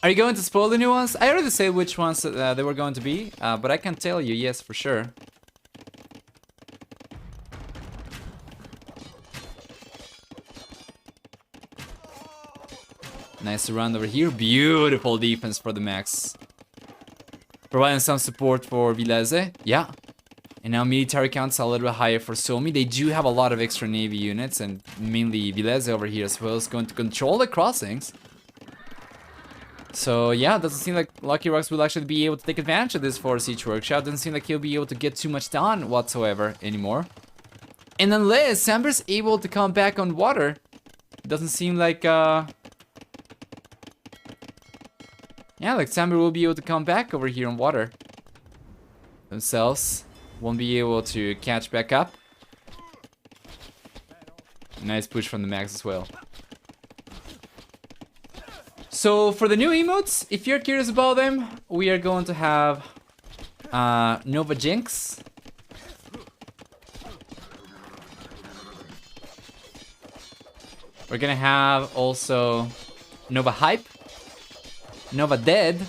S1: Are you going to spoil the new ones? I already said which ones they were going to be, but I can tell you, yes, for sure. Nice round over here. Beautiful defense for the Max. Providing some support for Villese. Yeah. And now military counts a little bit higher for Suomi. They do have a lot of extra navy units, and mainly Villese over here as well is going to control the crossings. So yeah, doesn't seem like Lucky Roxx will actually be able to take advantage of this for Siege Workshop. Doesn't seem like he'll be able to get too much done whatsoever anymore. And unless Sanber's able to come back on water, doesn't seem like yeah, like Sanber will be able to come back over here on water. Themselves won't be able to catch back up. Nice push from the Max as well. So for the new emotes, if you're curious about them, we are going to have Nova Jinx. We're gonna have also Nova Hype, Nova Dead.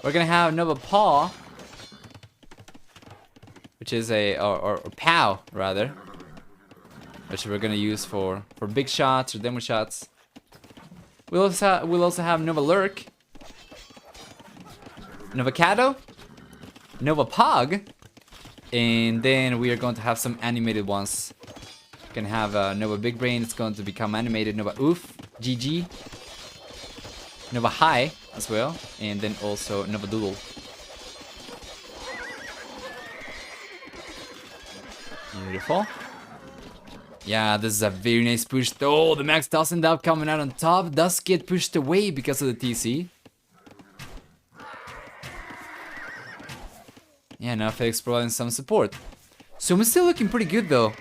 S1: We're gonna have Nova Paw, which is a or POW rather, which we're gonna use for big shots or demo shots. We'll also have Nova Lurk, Nova Cato, Nova Pog, and then we are going to have some animated ones. We're gonna have Nova Big Brain. It's going to become animated. Nova Oof, GG, Nova High as well, and then also Nova Doodle. Beautiful. Yeah, this is a very nice push though. The Max does end up coming out on top. Does get pushed away because of the TC. Yeah, now Fedex providing some support. So I'm still looking pretty good though.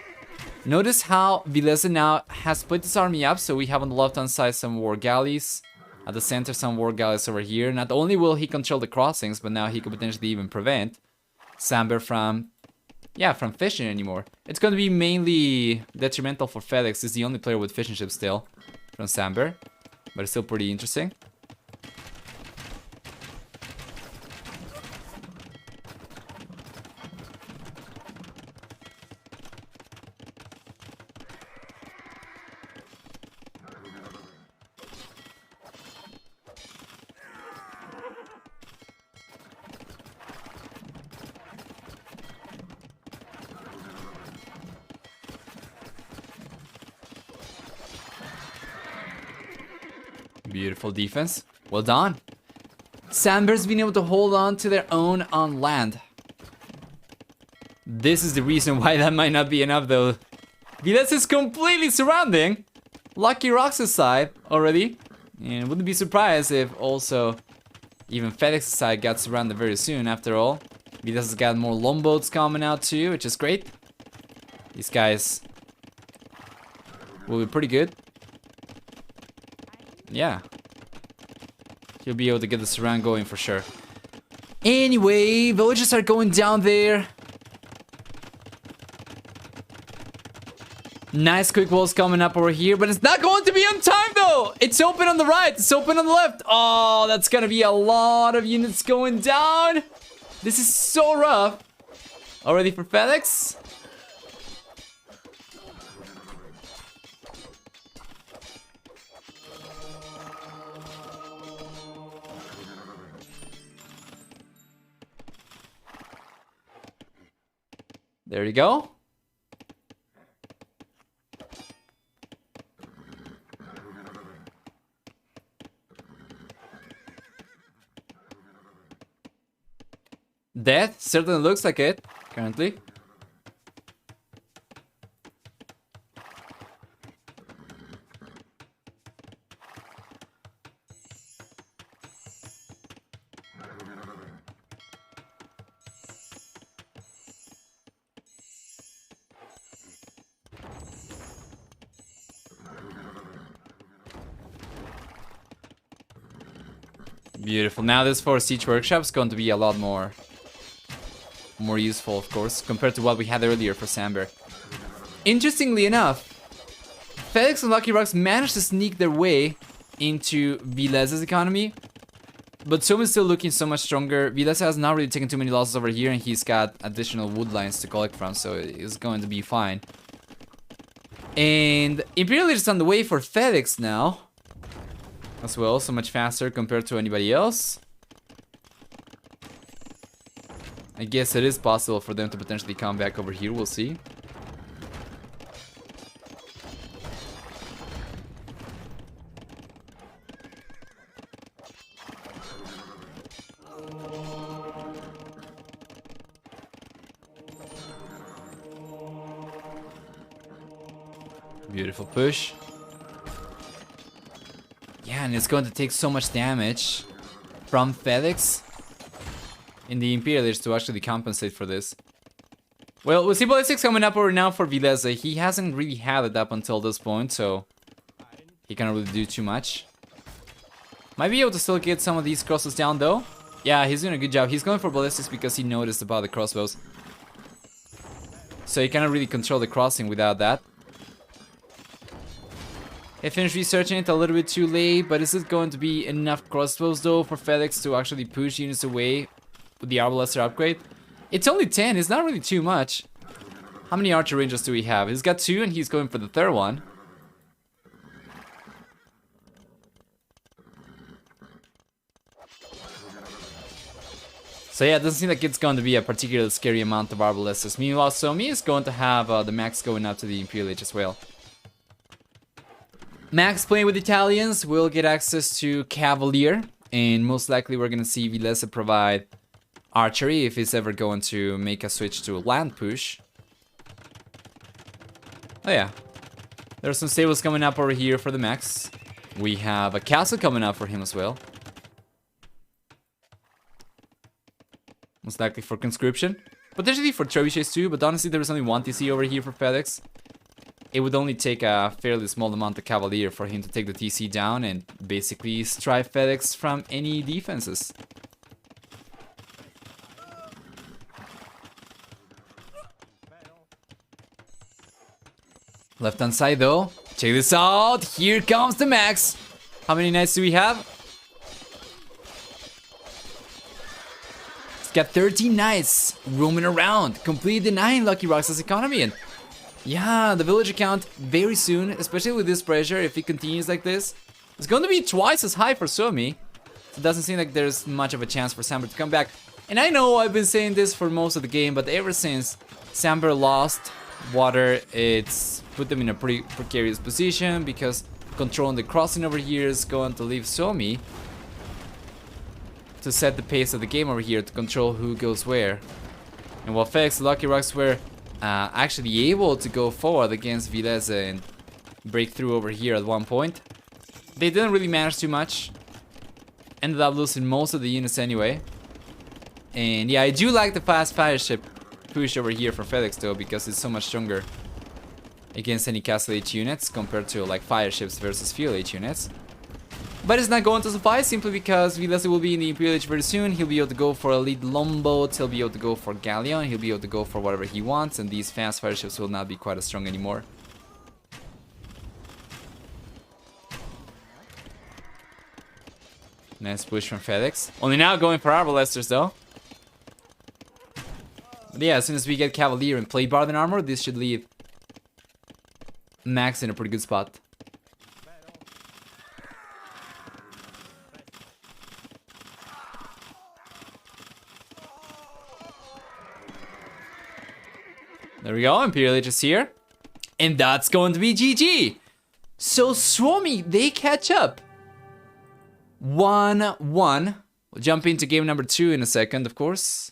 S1: Notice how Villese now has split his army up. So we have on the left hand side some war galleys. At the center some war galleys over here. Not only will he control the crossings, but now he could potentially even prevent Sanber from fishing anymore. It's going to be mainly detrimental for Fedex. He's the only player with fishing ships still from Sanber, but it's still pretty interesting. Beautiful defense. Well done. Sanber's been able to hold on to their own on land. This is the reason why that might not be enough though. Villese is completely surrounding Lucky Roxx's side already. And wouldn't be surprised if also even Fedex's side got surrounded very soon after all. Villese has got more longboats coming out too, which is great. These guys will be pretty good. Yeah. He'll be able to get the surround going for sure. Anyway, villagers are going down there. Nice quick walls coming up over here, but it's not going to be on time though. It's open on the right, it's open on the left. Oh, that's gonna be a lot of units going down. This is so rough. Already for Fedex. There you go. Death certainly looks like it, currently. Beautiful. Now this for Siege Workshop is going to be a lot more useful, of course, compared to what we had earlier for Sanber. Interestingly enough, Fedex and Lucky Roxx managed to sneak their way into Villese's economy, but Suomi is still looking so much stronger. Villese has not really taken too many losses over here, and he's got additional wood lines to collect from, so it's going to be fine. And Imperial is on the way for Fedex now. as well, so much faster compared to anybody else. I guess it is possible for them to potentially come back over here, we'll see. Beautiful push. Yeah, and it's going to take so much damage from Fedex in the Imperialists to actually compensate for this. Well, we'll see ballistics coming up over now for Villese. He hasn't really had it up until this point, so he can't really do too much. Might be able to still get some of these crosses down though. Yeah, he's doing a good job. He's going for ballistics because he noticed about the crossbows. So he cannot really control the crossing without that. I finished researching it a little bit too late, but is it going to be enough crossbows though for Fedex to actually push units away with the Arbalester upgrade? It's only 10, it's not really too much. How many archer rangers do we have? He's got 2 and he's going for the third one. So yeah, it doesn't seem like it's going to be a particularly scary amount of Arbalesters. Meanwhile, Suomi is going to have the Max going up to the Imperial Age as well. Max playing with Italians will get access to Cavalier, and most likely we're going to see Villese provide archery if he's ever going to make a switch to a land push. Oh yeah, there's some stables coming up over here for the Max. We have a castle coming up for him as well. Most likely for conscription. Potentially for trebuchets too, but honestly there is only one TC over here for Fedex. It would only take a fairly small amount of Cavalier for him to take the TC down and basically stripe Fedex from any defenses. Left hand side though, check this out, here comes the Max. How many knights do we have? It's got 13 knights roaming around, completely denying Lucky Roxx's economy. And yeah, the villager count very soon, especially with this pressure, if it continues like this, it's going to be twice as high for Suomi. So it doesn't seem like there's much of a chance for Sanber to come back. And I know I've been saying this for most of the game, but ever since Sanber lost water, it's put them in a pretty precarious position because controlling the crossing over here is going to leave Suomi to set the pace of the game over here, to control who goes where. And while Fedex+Lucky Roxx were actually able to go forward against Villese and break through over here at one point, they didn't really manage too much. Ended up losing most of the units anyway. And yeah, I do like the fast fire ship push over here for Fedex though, because it's so much stronger against any Castle Age units compared to like fire ships versus Field Age units. But it's not going to suffice simply because Villese will be in the Imperial Age very soon. He'll be able to go for Elite Longboats, he'll be able to go for Galleon, he'll be able to go for whatever he wants, and these fast fire ships will not be quite as strong anymore. Nice push from Fedex. Only now going for Arbalesters though. But yeah, as soon as we get Cavalier and Plate Barden armor, this should leave Max in a pretty good spot. There we go, Imperial Age is here. And that's going to be GG. So Suomi, they catch up. 1-1. We'll jump into game number 2 in a second, of course.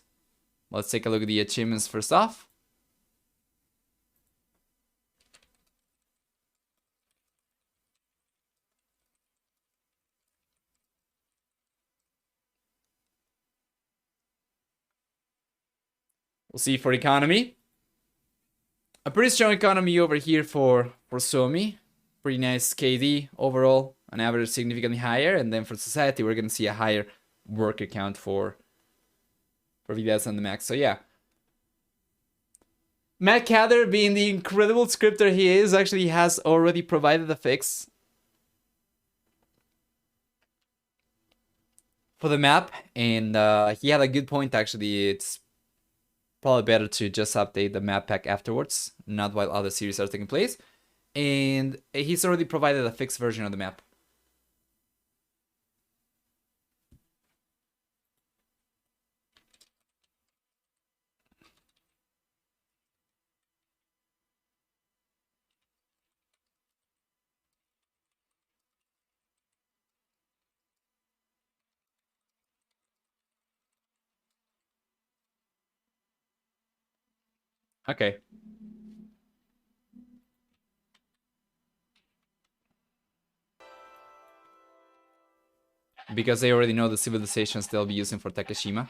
S1: Let's take a look at the achievements first off. We'll see for economy. A pretty strong economy over here for Suomi. Pretty nice KD overall, an average significantly higher, and then for society we're gonna see a higher worker count for Villese and the Max. So yeah. Matt Cather, being the incredible scripter he is, actually has already provided a fix for the map, and he had a good point actually. It's probably better to just update the map pack afterwards, not while other series are taking place. And he's already provided a fixed version of the map. Okay. Because they already know the civilizations they'll be using for Takashima.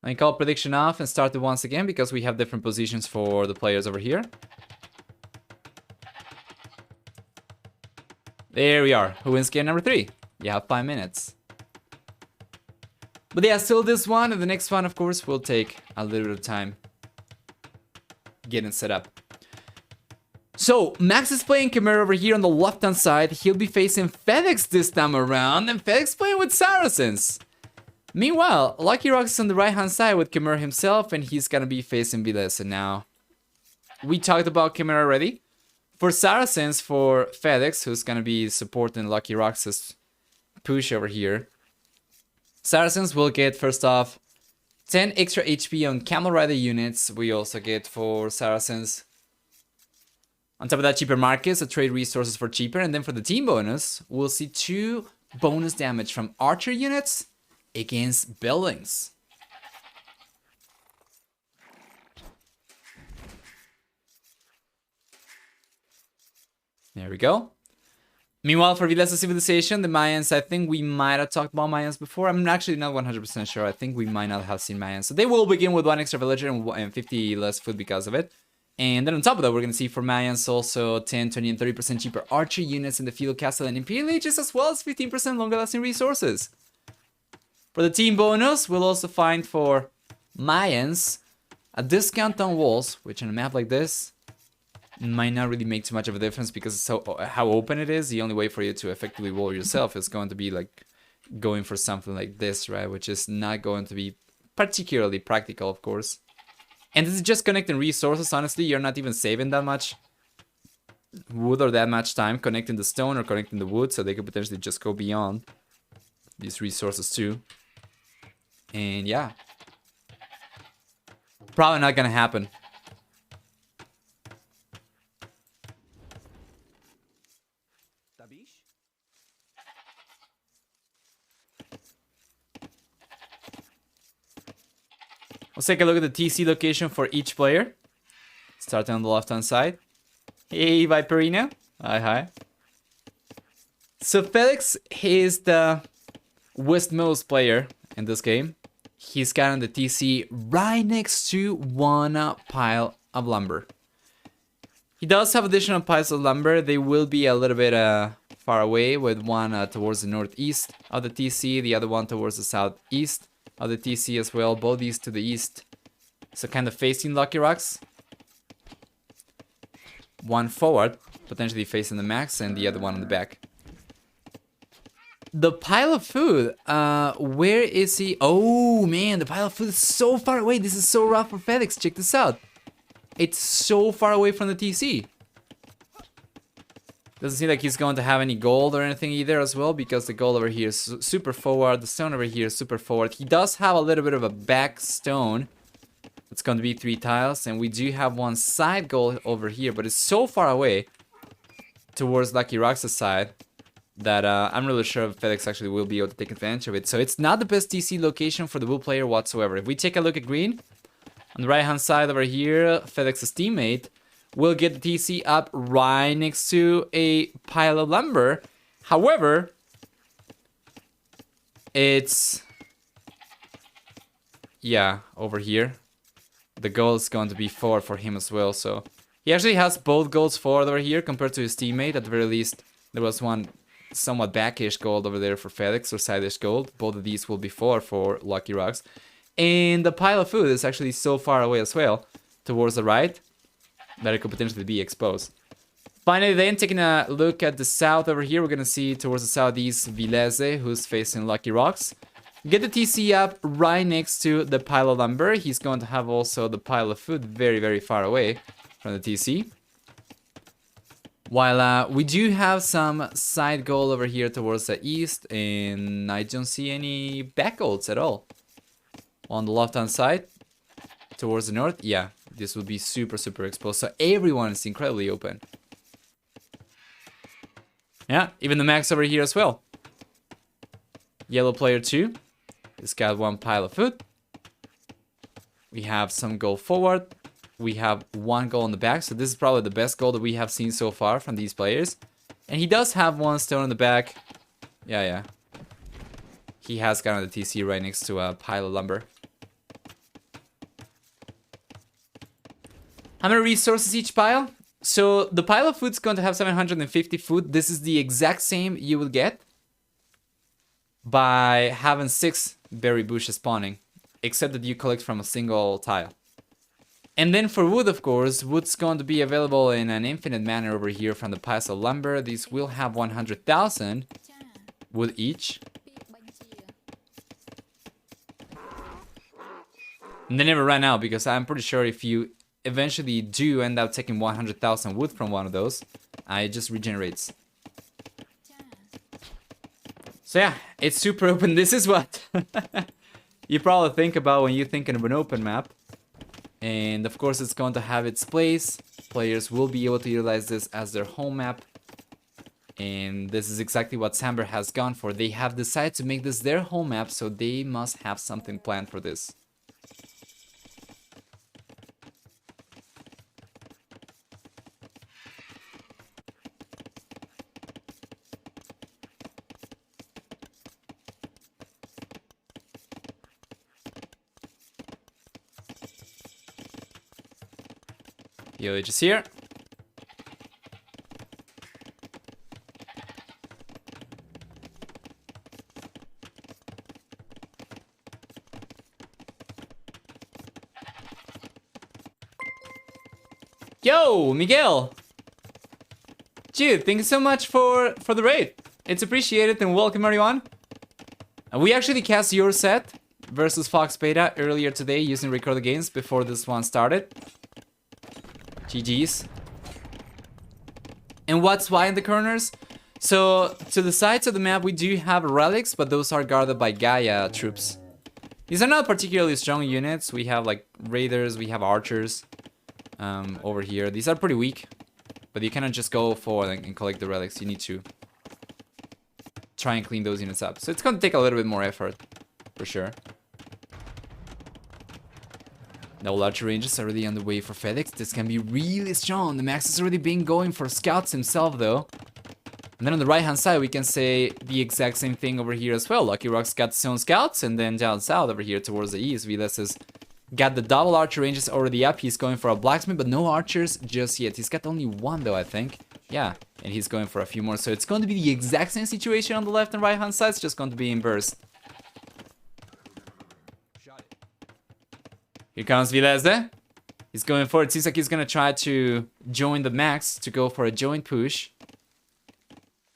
S1: I call prediction off and start it once again because we have different positions for the players over here. There we are. Who wins game number 3? You have 5 minutes. But yeah, still this one, and the next one, of course, will take a little bit of time getting set up. So, Max is playing Chimera over here on the left-hand side. He'll be facing Fedex this time around, and Fedex playing with Saracens. Meanwhile, Lucky Roxx is on the right-hand side with Chimera himself, and he's gonna be facing Villese now. We talked about Chimera already. For Saracens, for Fedex, who's gonna be supporting Lucky Roxx's push over here, Saracens will get, first off, 10 extra HP on Camel Rider units. We also get for Saracens, on top of that, cheaper markets, trade resources for cheaper. And then for the team bonus, we'll see 2 bonus damage from archer units against buildings. There we go. Meanwhile, for Villese Civilization, the Mayans, I think we might have talked about Mayans before. I'm actually not 100% sure. I think we might not have seen Mayans. So they will begin with 1 extra villager and 50 less food because of it. And then on top of that, we're going to see for Mayans also 10, 20, and 30% cheaper archer units in the field castle and Imperial Ages, as well as 15% longer lasting resources. For the team bonus, we'll also find for Mayans a discount on walls, which on a map like this might not really make too much of a difference because it's so how open it is. The only way for you to effectively wall yourself is going to be like going for something like this, right? Which is not going to be particularly practical, of course. And this is just connecting resources, honestly. You're not even saving that much wood or that much time connecting the stone or connecting the wood, so they could potentially just go beyond these resources too. And yeah. Probably not gonna happen. Let's take a look at the TC location for each player. Starting on the left-hand side. Hey, Viperina. Hi. So Fedex is the westmost player in this game. He's got on the TC right next to one pile of lumber. He does have additional piles of lumber. They will be a little bit far away, with one towards the northeast of the TC, the other one towards the southeast of the TC as well, both these to the east. So kind of facing Lucky Roxx. One forward, potentially facing the max, and the other one on the back. The pile of food, where is he? Oh man, the pile of food is so far away. This is so rough for Fedex. Check this out. It's so far away from the TC. Doesn't seem like he's going to have any gold or anything either as well, because the gold over here is super forward. The stone over here is super forward. He does have a little bit of a back stone. It's going to be 3 tiles, and we do have one side gold over here, but it's so far away towards Lucky Roxx's side that I'm really sure Fedex actually will be able to take advantage of it. So it's not the best TC location for the blue player whatsoever. If we take a look at green, on the right hand side over here, Fedex's teammate will get the TC up right next to a pile of lumber. However, it's, yeah, over here. The goal is going to be forward for him as well. So he actually has both goals forward over here compared to his teammate. At the very least, there was one somewhat backish gold over there for Fedex, or side-ish gold. Both of these will be forward for Lucky Roxx. And the pile of food is actually so far away as well, towards the right, that it could potentially be exposed. Finally then, taking a look at the south over here, we're going to see towards the southeast Villese, who's facing Lucky Roxx. Get the TC up right next to the pile of lumber. He's going to have also the pile of food very, very far away from the TC. While we do have some side gold over here towards the east, and I don't see any back golds at all. On the left-hand side, towards the north, yeah, this will be super, super exposed. So everyone is incredibly open. Yeah, even the max over here as well. Yellow player 2. He's got one pile of food. We have some goal forward. We have 1 goal on the back. So this is probably the best goal that we have seen so far from these players. And he does have 1 stone on the back. Yeah. He has kind of the TC right next to a pile of lumber. How many resources each pile? So the pile of food is going to have 750 food. This is the exact same you will get by having 6 berry bushes spawning, except that you collect from a single tile. And then for wood, of course, wood's going to be available in an infinite manner over here from the piles of lumber. These will have 100,000 wood each. And they never run out, because I'm pretty sure if you eventually do end up taking 100,000 wood from one of those, it just regenerates. So yeah, it's super open. This is what you probably think about when you're thinking of an open map. And of course it's going to have its place. Players will be able to utilize this as their home map. And this is exactly what Sanber has gone for. They have decided to make this their home map, so they must have something planned for this. Village is here. Yo, Miguel! Dude, thank you so much for the raid. It's appreciated, and welcome everyone. We actually cast your set versus Fox Beta earlier today using recorded games before this one started. GG's. And what's why in the corners? So, to the sides of the map we do have relics, but those are guarded by Gaia troops. These are not particularly strong units. We have like raiders, we have archers over here. These are pretty weak, but you cannot just go forward and collect the relics. You need to try and clean those units up. So it's going to take a little bit more effort, for sure. No larger ranges already on the way for Fedex. This can be really strong. The Max has already been going for scouts himself, though. And then on the right-hand side, we can say the exact same thing over here as well. Lucky Roxx got his own scouts, and then down south over here towards the east, Villese has got the double archer ranges already up. He's going for a blacksmith, but no archers just yet. He's got only 1, though, I think. Yeah, and he's going for a few more. So it's going to be the exact same situation on the left and right-hand side. It's just going to be in burst. Here comes Villese. He's going for it. Seems like he's going to try to join the Max to go for a joint push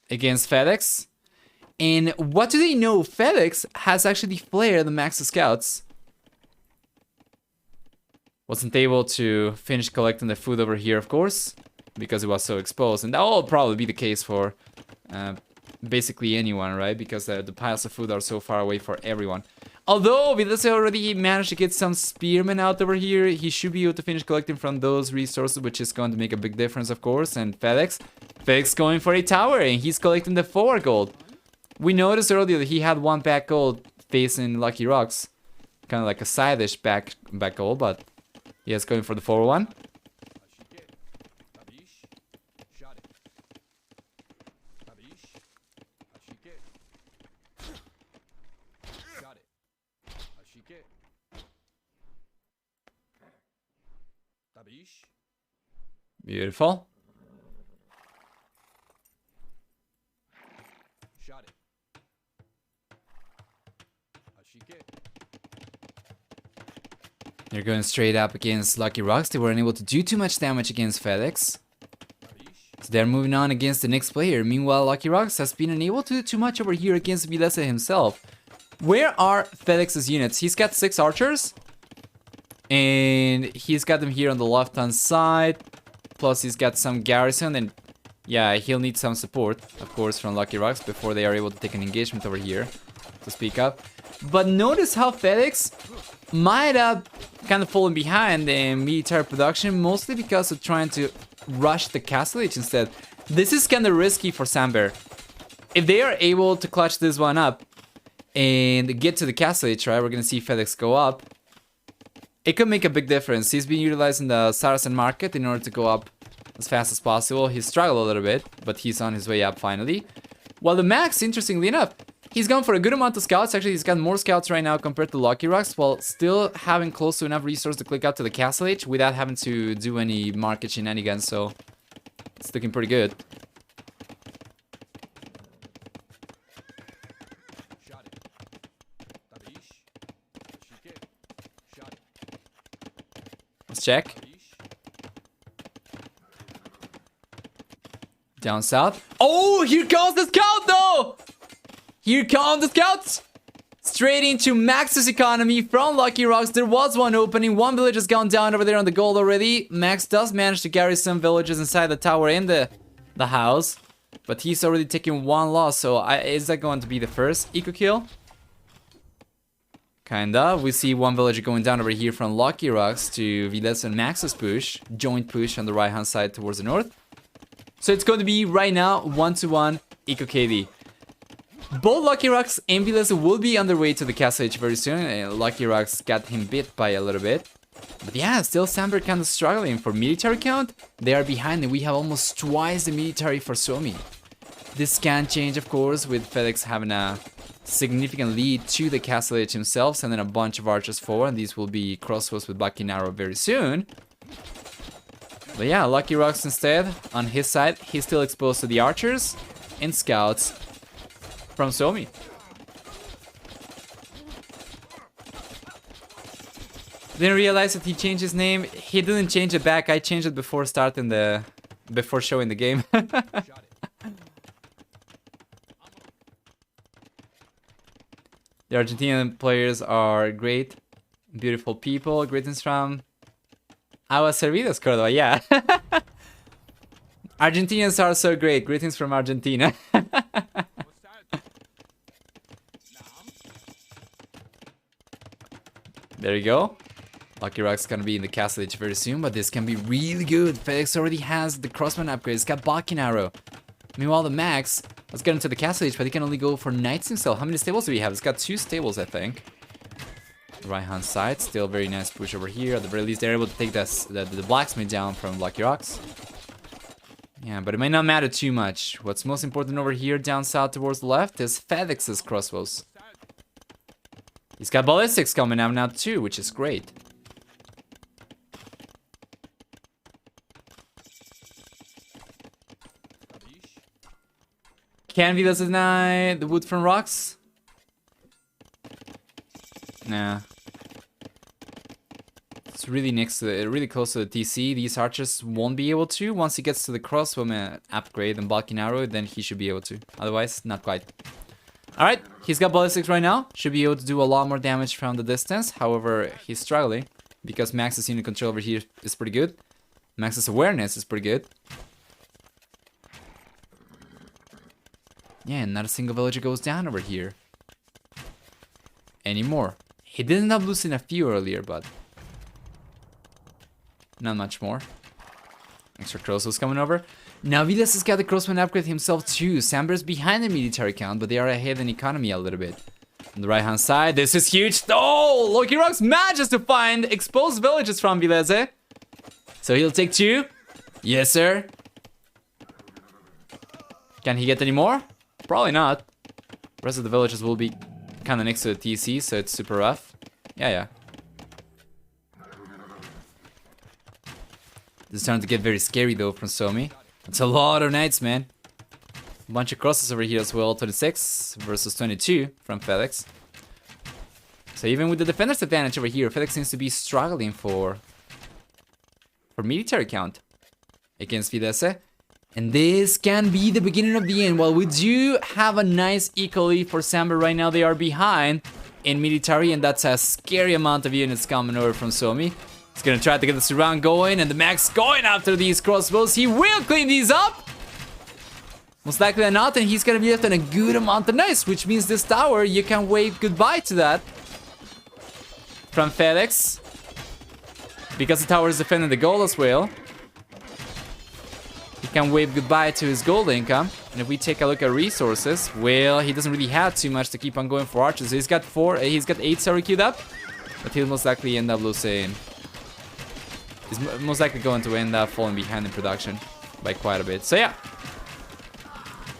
S1: against Fedex. And what do they know? Fedex has actually flared the Max scouts. Wasn't able to finish collecting the food over here, of course, because it was so exposed. And that will probably be the case for basically anyone, right? Because the piles of food are so far away for everyone. Although Villese already managed to get some spearmen out over here, he should be able to finish collecting from those resources, which is going to make a big difference, of course. And Fedex going for a tower, and he's collecting the 4 gold. We noticed earlier that he had 1 back gold facing Lucky Roxx, kind of like a side-ish back gold, but he is going for the 4-1. Beautiful. They're going straight up against Lucky Roxx. They weren't able to do too much damage against Fedex. So they're moving on against the next player. Meanwhile, Lucky Roxx has been unable to do too much over here against Villese himself. Where are Fedex's units? He's got 6 archers. And he's got them here on the left-hand side. Plus he's got some garrison, and yeah, he'll need some support, of course, from Lucky Roxx before they are able to take an engagement over here to speak up. But notice how Fedex might have kind of fallen behind in military production, mostly because of trying to rush the castle age instead. This is kind of risky for Sanber. If they are able to clutch this one up and get to the castle age, right, we're going to see Fedex go up. it could make a big difference. He's been utilizing the Saracen market in order to go up as fast as possible. He struggled a little bit, but he's on his way up finally. While the Max, interestingly enough, he's gone for a good amount of scouts. Actually, he's got more scouts right now compared to Lucky Roxx, while still having close to enough resource to click out to the Castle Age without having to do any market shenanigans, so it's looking pretty good. Let's check. Down south. Oh, here comes the scout though! Here come the scouts! Straight into Max's economy from Lucky Roxx. There was one opening. One village has gone down over there on the gold already. Max does manage to carry some villages inside the tower in the house. But he's already taken one loss. So is that going to be the first eco kill? Kinda. We see one villager going down over here from Lucky Roxx to Villese and Max's push. Joint push on the right hand side towards the north. So it's going to be right now 1-to-1 eco KD. Both Lucky Roxx and Villese will be on their way to the Castle Age very soon. Lucky Roxx got him bit by a little bit. But yeah, still Sanber kind of struggling. For military count, they are behind and we have almost twice the military for Suomi. This can change, of course, with Fedex having a significant lead to the Castle Age himself, sending a bunch of archers forward, and these will be crossbows with Black and Arrow very soon. But yeah, Lucky Roxx instead, on his side, he's still exposed to the archers and scouts from Suomi. Didn't realize that he changed his name. He didn't change it back. I changed it before starting before showing the game. The Argentinian players are great, beautiful people. Greetings from Aguas Servidas, Córdoba. Yeah. Argentinians are so great. Greetings from Argentina. There you go. Lucky Roxx gonna be in the Castle Age very soon, but this can be really good. Fedex already has the crossbow upgrade. It's got Black and Arrow. Meanwhile, the Max, let's get into the Castle Age, but he can only go for knights himself. How many stables do we have? It's got 2 stables, I think. Right hand side, still very nice push over here. At the very least, they're able to take the blacksmith down from Lucky Roxx. Yeah, but it might not matter too much. What's most important over here, down south towards the left, is Fedex's crossbows. He's got ballistics coming out now too, which is great. Can Villese deny the wood from rocks? Nah. It's really next to really close to the TC. These archers won't be able to. Once he gets to the crossbow upgrade and Black and Arrow, then he should be able to. Otherwise, not quite. Alright, he's got ballistics right now. Should be able to do a lot more damage from the distance. However, he's struggling because Max's unit control over here is pretty good. Max's awareness is pretty good. Yeah, not a single villager goes down over here anymore. He did end up losing a few earlier, but not much more. Extra crossbows coming over. Now Villese has got the crossbow upgrade himself too. Sanber's behind the military count, but they are ahead in economy a little bit. On the right hand side, this is huge. Oh, Lucky Roxx manages to find exposed villages from Villese. So he'll take 2. Yes, sir. Can he get any more? Probably not. The rest of the villages will be kind of next to the TC, so it's super rough. Yeah. This is starting to get very scary though from Suomi. It's a lot of knights, man. A bunch of crosses over here as well. 26 versus 22 from Fedex. So even with the defender's advantage over here, Fedex seems to be struggling for military count against Villese. And this can be the beginning of the end. While we do have a nice eco lead for Sanber right now, they are behind in military, and that's a scary amount of units coming over from Suomi. He's gonna try to get the surround going, and the Max going after these crossbows. He will clean these up! Most likely not, and he's gonna be left on a good amount of knights, which means this tower, you can wave goodbye to that. From Fedex. Because the tower is defending the gold as well. He can wave goodbye to his gold income. And if we take a look at resources, well, he doesn't really have too much to keep on going for archers. He's got 8 sorry queued up. But he'll most likely end up losing. He's most likely going to end up falling behind in production by quite a bit. So yeah.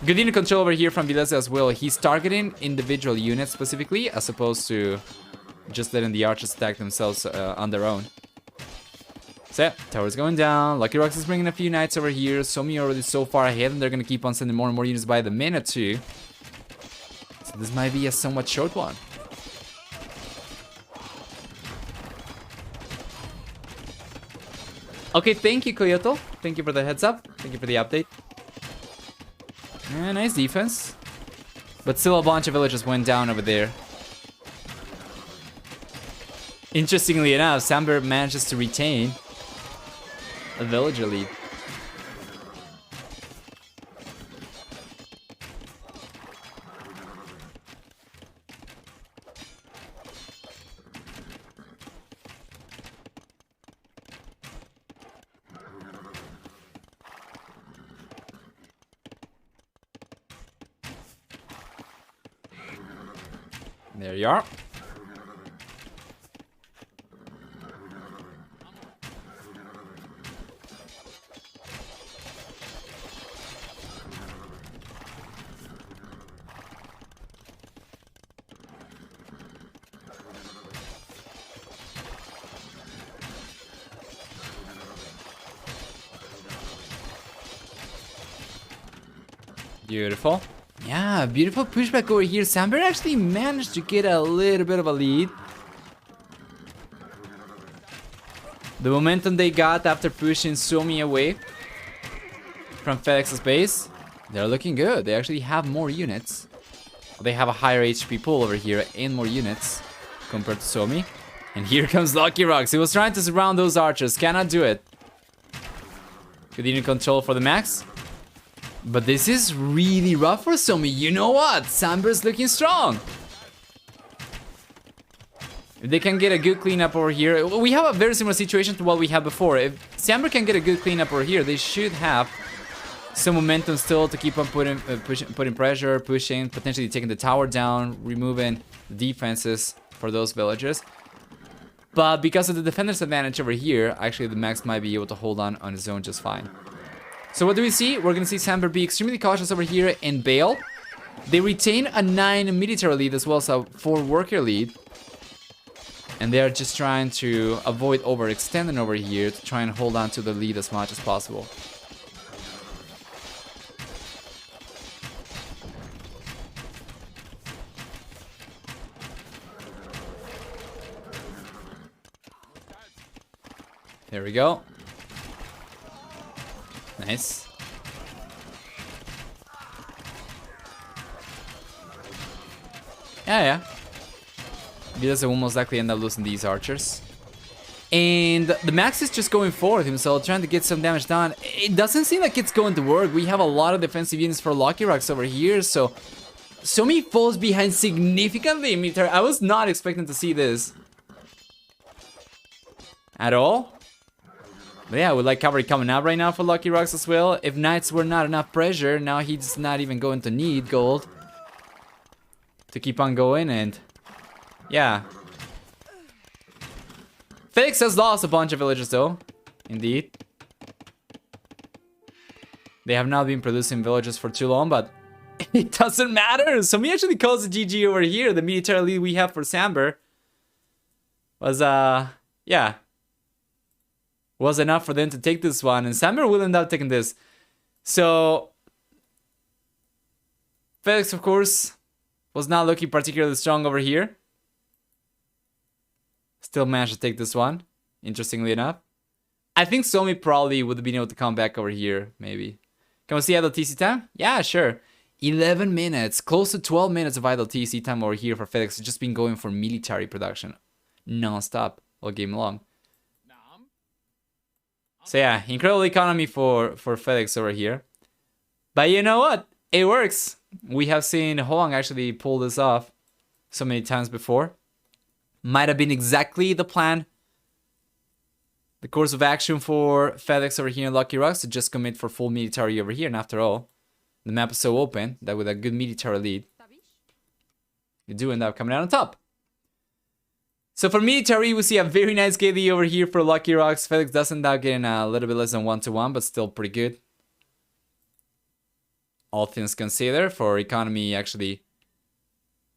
S1: Good unit control over here from Villese as well. He's targeting individual units specifically, as opposed to just letting the archers attack themselves on their own. So yeah, tower's going down. Lucky Roxx is bringing a few knights over here. Suomi already so far ahead, and they're going to keep on sending more and more units by the minute too. So this might be a somewhat short one. Okay, thank you, Kyoto. Thank you for the heads up. Thank you for the update. Yeah, nice defense. But still a bunch of villagers went down over there. Interestingly enough, Sanber manages to retain a villager lead. There you are. Beautiful. Yeah, beautiful pushback over here. Sanber actually managed to get a little bit of a lead. The momentum they got after pushing Suomi away from Fedex's base, they're looking good. They actually have more units. They have a higher HP pool over here and more units compared to Suomi. And here comes Lucky Roxx. He was trying to surround those archers. Cannot do it. Good unit control for the max. But this is really rough for Suomi. You know what? Sanber's looking strong. If they can get a good cleanup over here. We have a very similar situation to what we had before. If Sanber can get a good cleanup over here, they should have some momentum still to keep on putting pressure, pushing, potentially taking the tower down, removing defenses for those villagers. But because of the defender's advantage over here, actually the Max might be able to hold on his own just fine. So what do we see? We're going to see Sanber be extremely cautious over here and bail. They retain a 9 military lead as well as a 4 worker lead. And they are just trying to avoid overextending over here to try and hold on to the lead as much as possible. There we go. Nice. Yeah. Villese will most likely end up losing these archers. And the Max is just going forward himself, trying to get some damage done. It doesn't seem like it's going to work. We have a lot of defensive units for Lucky Roxx over here, so Suomi falls behind significantly in military. I was not expecting to see this at all. But yeah, with like cavalry coming out right now for Lucky Roxx as well. If knights were not enough pressure, now he's not even going to need gold to keep on going. And yeah, Fedex has lost a bunch of villagers though. Indeed, they have not been producing villagers for too long, but it doesn't matter. So we actually calls the GG over here. The military lead we have for Sanber was yeah, was enough for them to take this one, and Sanber will end up taking this. So Fedex, of course, was not looking particularly strong over here. Still managed to take this one, interestingly enough. I think Suomi probably would have been able to come back over here, maybe. Can we see idle TC time? Yeah, sure. 11 minutes, close to 12 minutes of idle TC time over here for Fedex. It's just been going for military production non-stop all game long. So yeah, incredible economy for Fedex over here. But you know what? It works. We have seen Hoang actually pull this off so many times before. Might have been exactly the plan. The course of action for Fedex over here in Lucky Roxx to just commit for full military over here. And after all, the map is so open that with a good military lead, you do end up coming out on top. So for military, we see a very nice KD over here for Lucky Roxx. Fedex does end up getting a little bit less than 1-1, but still pretty good. All things considered, for economy, actually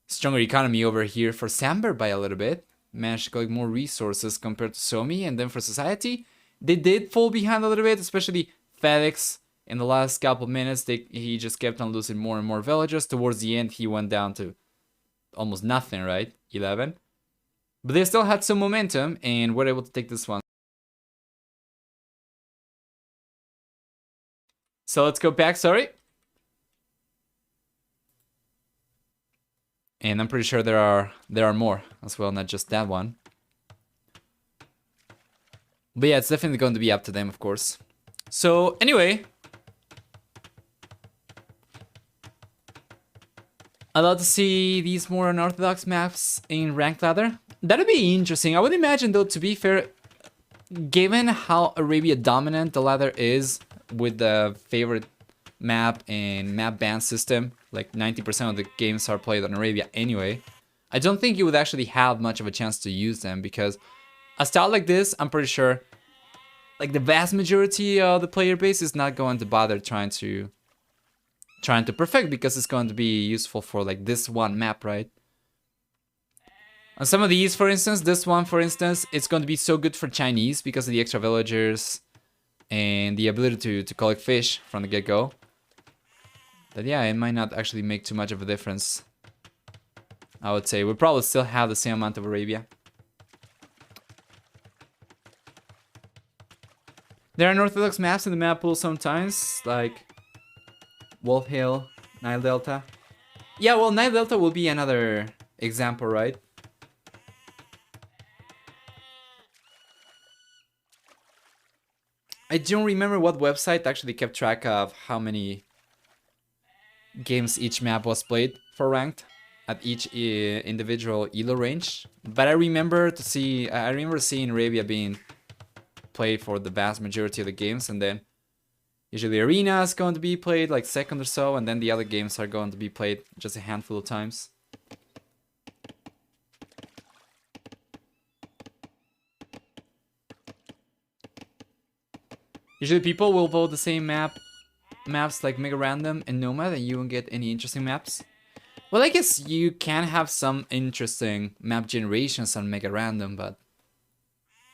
S1: stronger economy over here for Sanber by a little bit. Managed to collect more resources compared to Suomi. And then for society, they did fall behind a little bit, especially Fedex. In the last couple minutes, he just kept on losing more and more villagers. Towards the end, he went down to almost nothing, right? 11. But they still had some momentum and were able to take this one. So let's go back, sorry. And I'm pretty sure there are more as well, not just that one. But yeah, it's definitely going to be up to them, of course. So anyway, I'd love to see these more unorthodox maps in ranked ladder. That'd be interesting. I would imagine, though, to be fair, given how Arabia dominant the ladder is with the favorite map and map ban system, like 90% of the games are played on Arabia anyway, I don't think you would actually have much of a chance to use them, because a style like this, I'm pretty sure, like the vast majority of the player base is not going to bother trying to perfect, because it's going to be useful for like this one map, right? On some of these, for instance, this one, for instance, it's going to be so good for Chinese because of the extra villagers and the ability to collect fish from the get-go. But yeah, it might not actually make too much of a difference. I would say we'll probably still have the same amount of Arabia. There are unorthodox maps in the map pool sometimes, like Wolf Hill, Nile Delta. Yeah, well, Nile Delta will be another example, right? I don't remember what website actually kept track of how many games each map was played for ranked at each individual elo range, but I remember seeing Arabia being played for the vast majority of the games, and then usually Arena is going to be played like second or so, and then the other games are going to be played just a handful of times. Usually people will vote the same maps like Mega Random and Nomad, and you won't get any interesting maps. Well, I guess you can have some interesting map generations on Mega Random, but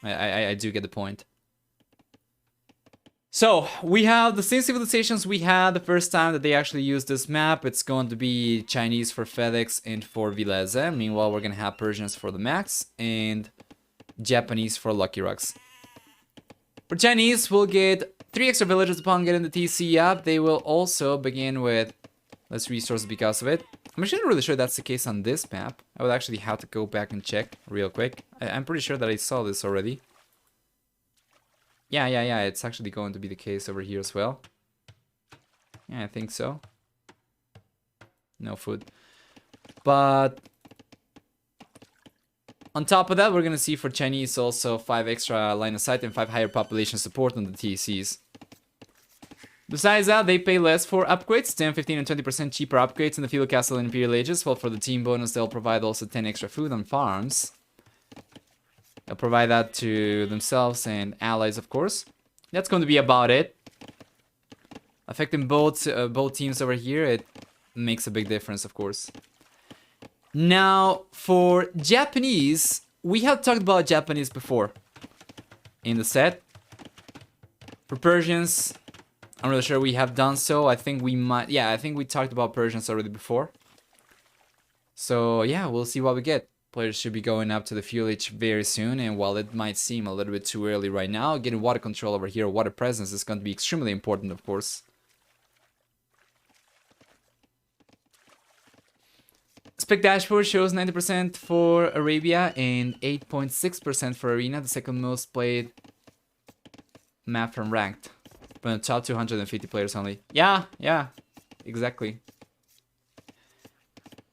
S1: I do get the point. So, we have the same civilizations we had the first time that they actually used this map. It's going to be Chinese for Fedex and for Villese. Meanwhile, we're going to have Persians for TheMax and Japanese for Lucky Roxx. For Chinese, we'll get 3 extra villagers upon getting the TC up. They will also begin with less resources because of it. I'm actually not really sure that's the case on this map. I would actually have to go back and check real quick. I'm pretty sure that I saw this already. Yeah, it's actually going to be the case over here as well. Yeah, I think so. No food. But on top of that, we're gonna see for Chinese also 5 extra line of sight and 5 higher population support on the TCs. Besides that, they pay less for upgrades, 10, 15, and 20% cheaper upgrades in the Feudal Castle and Imperial Ages, while for the team bonus, they'll provide also 10 extra food on farms. They'll provide that to themselves and allies, of course. That's going to be about it. Affecting both teams over here, it makes a big difference, of course. Now, for Japanese, we have talked about Japanese before in the set. For Persians, I'm really sure we have done so. I think we might, yeah, I think we talked about Persians already before. So yeah, we'll see what we get. Players should be going up to the fuel age very soon, and while it might seem a little bit too early right now, getting water control over here, water presence is going to be extremely important, of course. Spec dashboard shows 90% for Arabia and 8.6% for Arena, the second most played map from ranked. But in the top 250 players only. Yeah, exactly.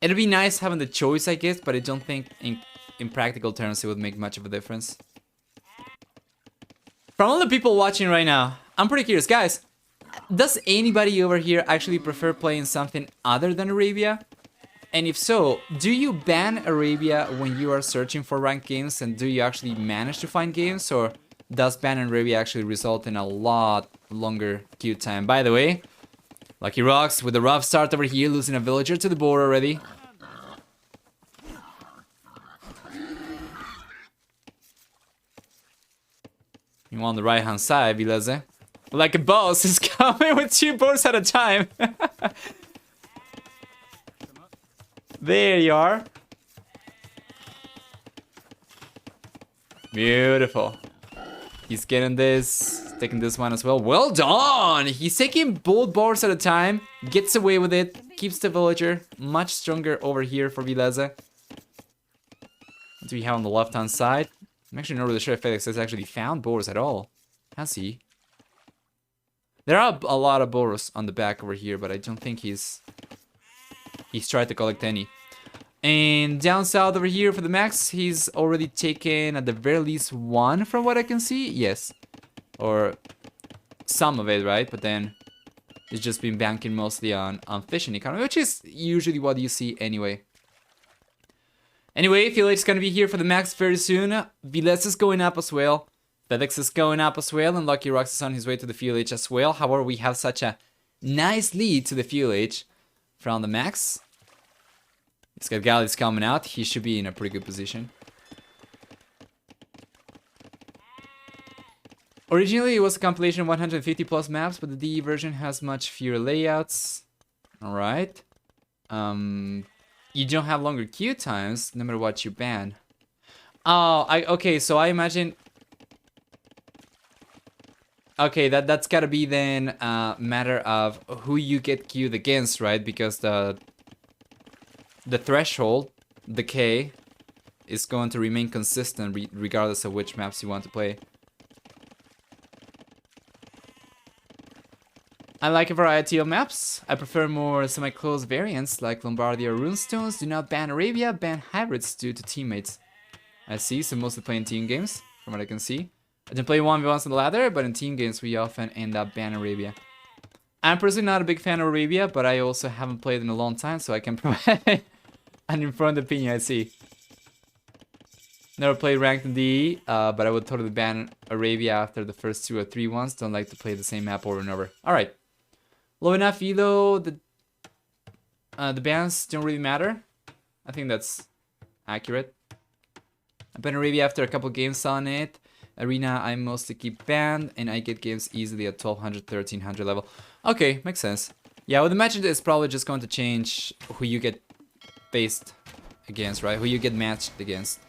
S1: It'd be nice having the choice, I guess, but I don't think in practical terms it would make much of a difference. From all the people watching right now, I'm pretty curious. Guys, does anybody over here actually prefer playing something other than Arabia? And if so, do you ban Arabia when you are searching for ranked games, and do you actually manage to find games, or does ban Arabia actually result in a lot longer queue time? By the way, Lucky Roxx with a rough start over here, losing a villager to the board already. You on the right hand side, Villese. Like a boss is coming with 2 boards at a time. There you are. Beautiful. He's getting this, taking this one as well. Well done! He's taking both boards at a time, gets away with it, keeps the villager. Much stronger over here for Villese. What do we have on the left hand side? I'm actually not really sure if Fedex has actually found boars at all. Has he? There are a lot of boars on the back over here, but I don't think he's tried to collect any. And down south over here for the max, he's already taken at the very least 1 from what I can see. Yes. Or some of it, right? But then he's just been banking mostly on fishing economy, which is usually what you see anyway. Anyway, Felix is going to be here for the max very soon. Villese is going up as well. Fedex is going up as well. And Lucky Roxx is on his way to the fuel age as well. However, we have such a nice lead to the fuel age from the max. He's got galleys coming out. He should be in a pretty good position. Originally, it was a compilation of 150 plus maps, but the DE version has much fewer layouts. Alright. You don't have longer queue times, no matter what you ban. Oh, okay, so I imagine... Okay, that's gotta be then a matter of who you get queued against, right? Because the threshold, the K, is going to remain consistent regardless of which maps you want to play. I like a variety of maps. I prefer more semi-close variants like Lombardia or Runestones. Do not ban Arabia, ban hybrids due to teammates. I see, so mostly playing team games, from what I can see. I didn't play 1v1s on the ladder, but in team games we often end up banning Arabia. I'm personally not a big fan of Arabia, but I also haven't played in a long time, so I can provide an informed opinion, I see. Never played ranked in DE, but I would totally ban Arabia after the first 2 or 3 ones. Don't like to play the same map over and over. Alright. Low enough elo, the bans don't really matter. I think that's accurate. I ban Arabia after a couple games on it. Arena, I mostly keep banned, and I get games easily at 1200, 1300 level. Okay, makes sense. Yeah, with the match, it's probably just going to change who you get faced against, right? Who you get matched against.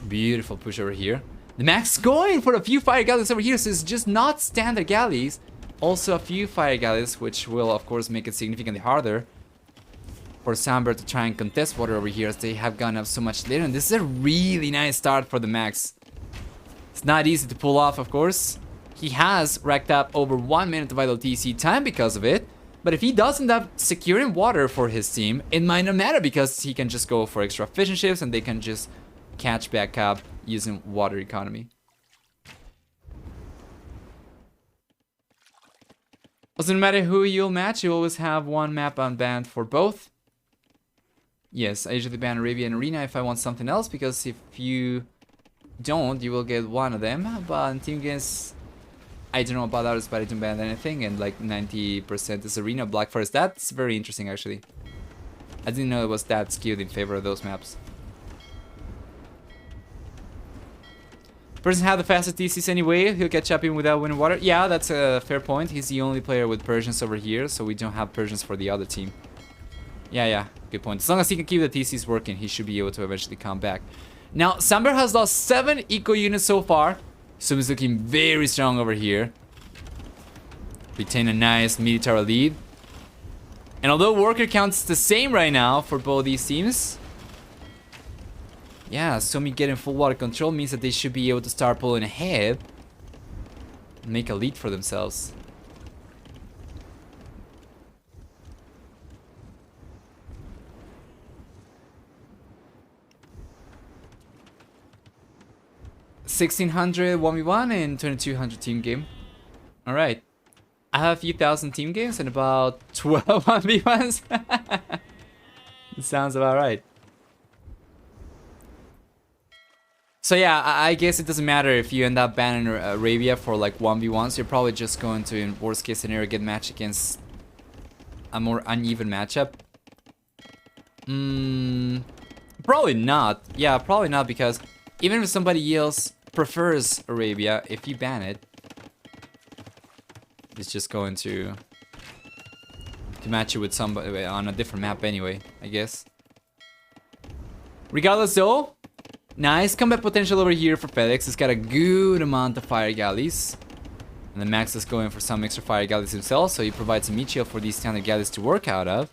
S1: Beautiful push over here. The max going for a few fire galleys over here, so it's just not standard galleys. Also a few fire galleys, which will of course make it significantly harder for Sanber to try and contest water over here, as they have gone up so much later. And this is a really nice start for the max. It's not easy to pull off, of course. He has racked up over 1 minute of vital TC time because of it. But if he does end up securing water for his team, it might not matter, because he can just go for extra fishing ships and they can just catch back up using water economy. Doesn't matter who you'll match, you always have one map unbanned for both. Yes, I usually ban Arabia and Arena if I want something else, because if you don't, you will get one of them. But in team games, I don't know about others, but I don't ban anything, and like 90% is Arena, Black Forest. That's very interesting, actually. I didn't know it was that skewed in favor of those maps. Persian have the fastest DCs anyway. He'll catch up in without winning water. Yeah, that's a fair point. He's the only player with Persians over here, so we don't have Persians for the other team. Yeah, good point. As long as he can keep the TCs working, he should be able to eventually come back. Now, Sanber has lost 7 eco units so far, so he's looking very strong over here. Retain a nice military lead. And although worker count is the same right now for both these teams, yeah, Suomi getting full water control means that they should be able to start pulling ahead and make a lead for themselves. $1,600 1v1 and 2,200 team game. Alright. I have a few thousand team games and about 12 1v1s. It sounds about right. So yeah, I guess it doesn't matter if you end up banning Arabia for like 1v1s. You're probably just going to, in worst case scenario, get matched against a more uneven matchup. Probably not. Yeah, probably not, because even if somebody else prefers Arabia, if you ban it, it's just going to match you with somebody on a different map anyway, I guess. Regardless though, nice combat potential over here for Fedex. He's got a good amount of fire galleys. And the Max is going for some extra fire galleys himself, so he provides a meat shield for these standard galleys to work out of.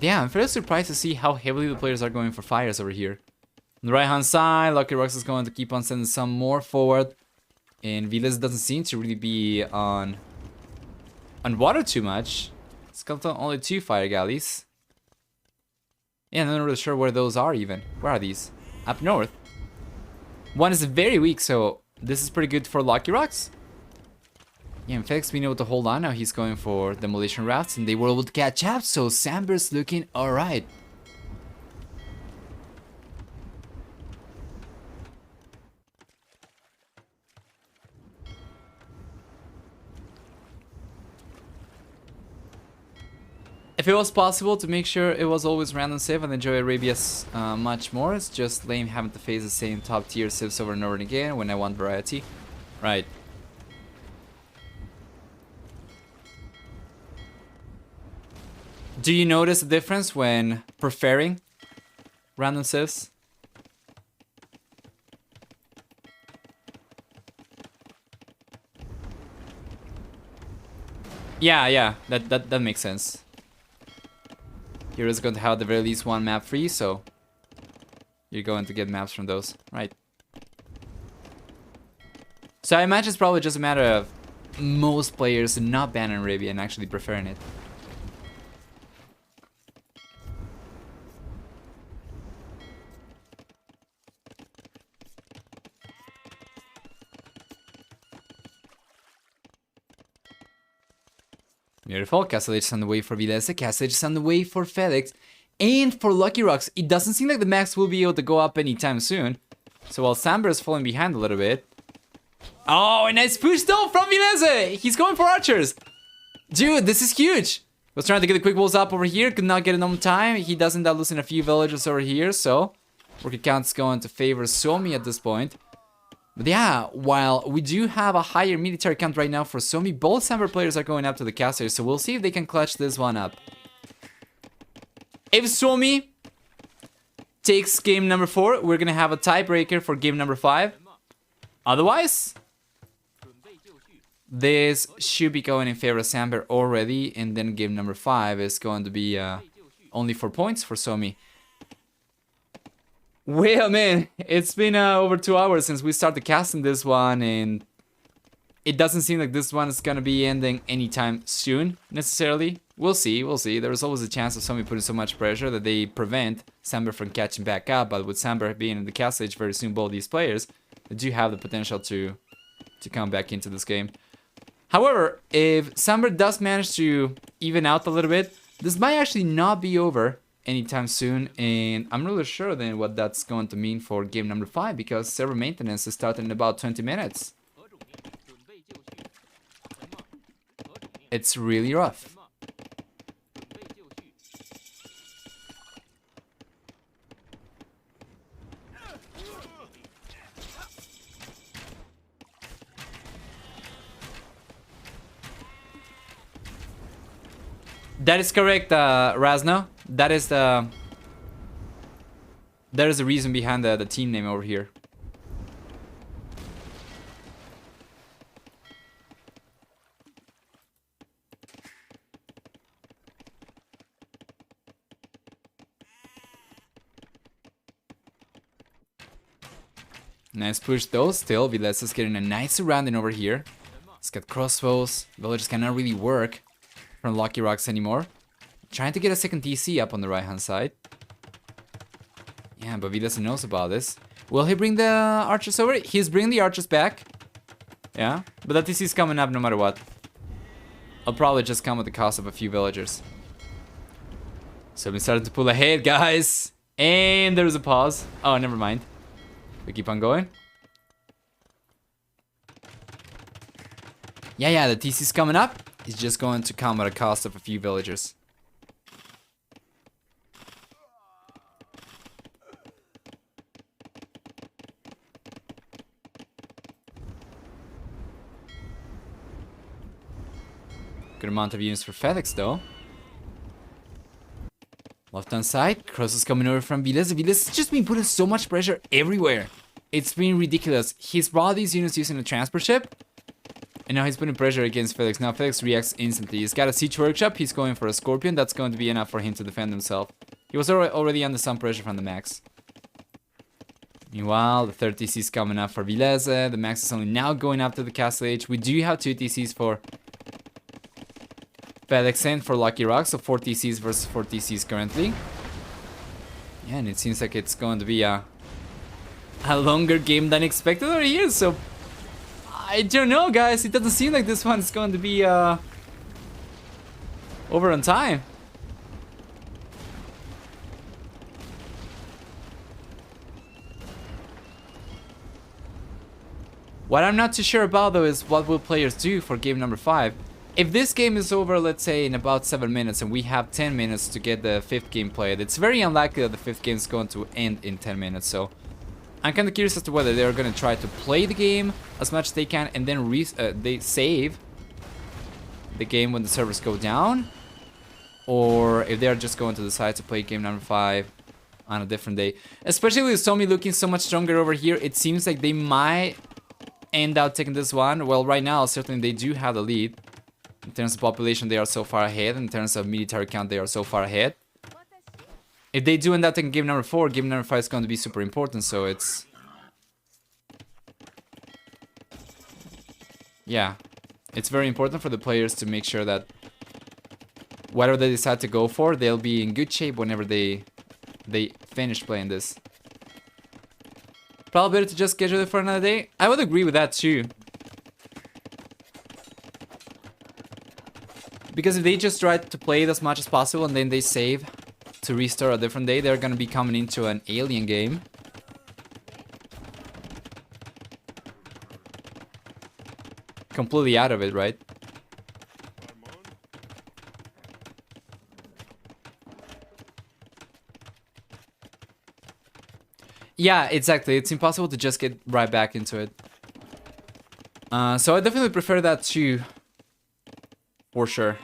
S1: Yeah, I'm fairly surprised to see how heavily the players are going for fires over here. On the right hand side, Lucky Roxx is going to keep on sending some more forward. And Villese doesn't seem to really be on water too much. It's got only 2 fire galleys. Yeah, I'm not really sure where those are even. Where are these? Up north. One is very weak, so this is pretty good for Lucky Roxx. Yeah, and Fedex being able to hold on now. He's going for demolition rafts, and they were able to catch up, so Sanber's looking alright. If it was possible to make sure it was always random save and enjoy Arabia's much more, it's just lame having to face the same top tier civs over and over again when I want variety. Right. Do you notice a difference when preferring random civs? Yeah, that makes sense. You're just going to have at the very least one map free, so you're going to get maps from those, right? So I imagine it's probably just a matter of most players not banning Arabia and actually preferring it. Beautiful. Castle is on the way for Villese. Castle is on the way for Fedex. And for Lucky Roxx, it doesn't seem like the max will be able to go up anytime soon. So while Sanber is falling behind a little bit. Oh, a nice push though from Villese. He's going for archers. Dude, this is huge. Was trying to get the quick walls up over here. Could not get it on time. He does end up losing a few villagers over here. So worker count's going to favor Suomi at this point. But yeah, while we do have a higher military count right now for Suomi, both Sanber players are going up to the castle, so we'll see if they can clutch this one up. If Suomi takes game number 4, we're gonna have a tiebreaker for game number 5. Otherwise, this should be going in favor of Sanber already, and then game number 5 is going to be only 4 points for Suomi. Well, man, it's been over 2 hours since we started casting this one, and it doesn't seem like this one is gonna be ending anytime soon, necessarily. We'll see, we'll see. There's always a chance of somebody putting so much pressure that they prevent Sanber from catching back up, but with Sanber being in the cast stage very soon, both these players, they do have the potential to come back into this game. However, if Sanber does manage to even out a little bit, this might actually not be over anytime soon, and I'm really sure then what that's going to mean for game number 5, because server maintenance is starting in about 20 minutes. It's really rough. That is correct, Razno. That is the reason behind the team name over here. Nice push though. Still, Villese is getting a nice surrounding over here. He's got crossbows. Villagers cannot really work from Lucky Roxx anymore. Trying to get a second TC up on the right hand side. Yeah, but Villese knows about this. Will he bring the archers over? He's bringing the archers back. Yeah, but that TC is coming up no matter what. I'll probably just come at the cost of a few villagers. So we started to pull ahead, guys. And there's a pause. Oh, never mind. We keep on going. Yeah, the TC's coming up. He's just going to come at a cost of a few villagers. Good amount of units for Fedex, though. Left hand side, Cross is coming over from Villese. Villese has just been putting so much pressure everywhere. It's been ridiculous. He's brought these units using a transport ship. And now he's putting pressure against Fedex. Now Fedex reacts instantly. He's got a siege workshop. He's going for a scorpion. That's going to be enough for him to defend himself. He was already under some pressure from the Max. Meanwhile, the third TC is coming up for Villese. The Max is only now going up to the Castle Age. We do have 2 TCs for Fedex and for Lucky Roxx. So 4 TCs versus 4 TCs currently. Yeah, and it seems like it's going to be a longer game than expected over here. So I don't know, guys. It doesn't seem like this one's going to be over on time. What I'm not too sure about, though, is what will players do for game number 5. If this game is over, let's say, in about 7 minutes, and we have 10 minutes to get the 5th game played, it's very unlikely that the 5th game is going to end in 10 minutes. So I'm kind of curious as to whether they're going to try to play the game as much as they can and then they save the game when the servers go down, or if they're just going to decide to play game number 5 on a different day. Especially with Suomi looking so much stronger over here, it seems like they might end up taking this one. Well, right now, certainly they do have the lead. In terms of population, they are so far ahead. In terms of military count, they are so far ahead. If they do end up taking game number 4, game number 5 is going to be super important, so it's... Yeah. It's very important for the players to make sure that whatever they decide to go for, they'll be in good shape whenever they finish playing this. Probably better to just schedule it for another day. I would agree with that too. Because if they just try to play it as much as possible and then they save to restart a different day, they're gonna be coming into an alien game. Completely out of it, right? Yeah, exactly. It's impossible to just get right back into it. So I definitely prefer that too. For sure.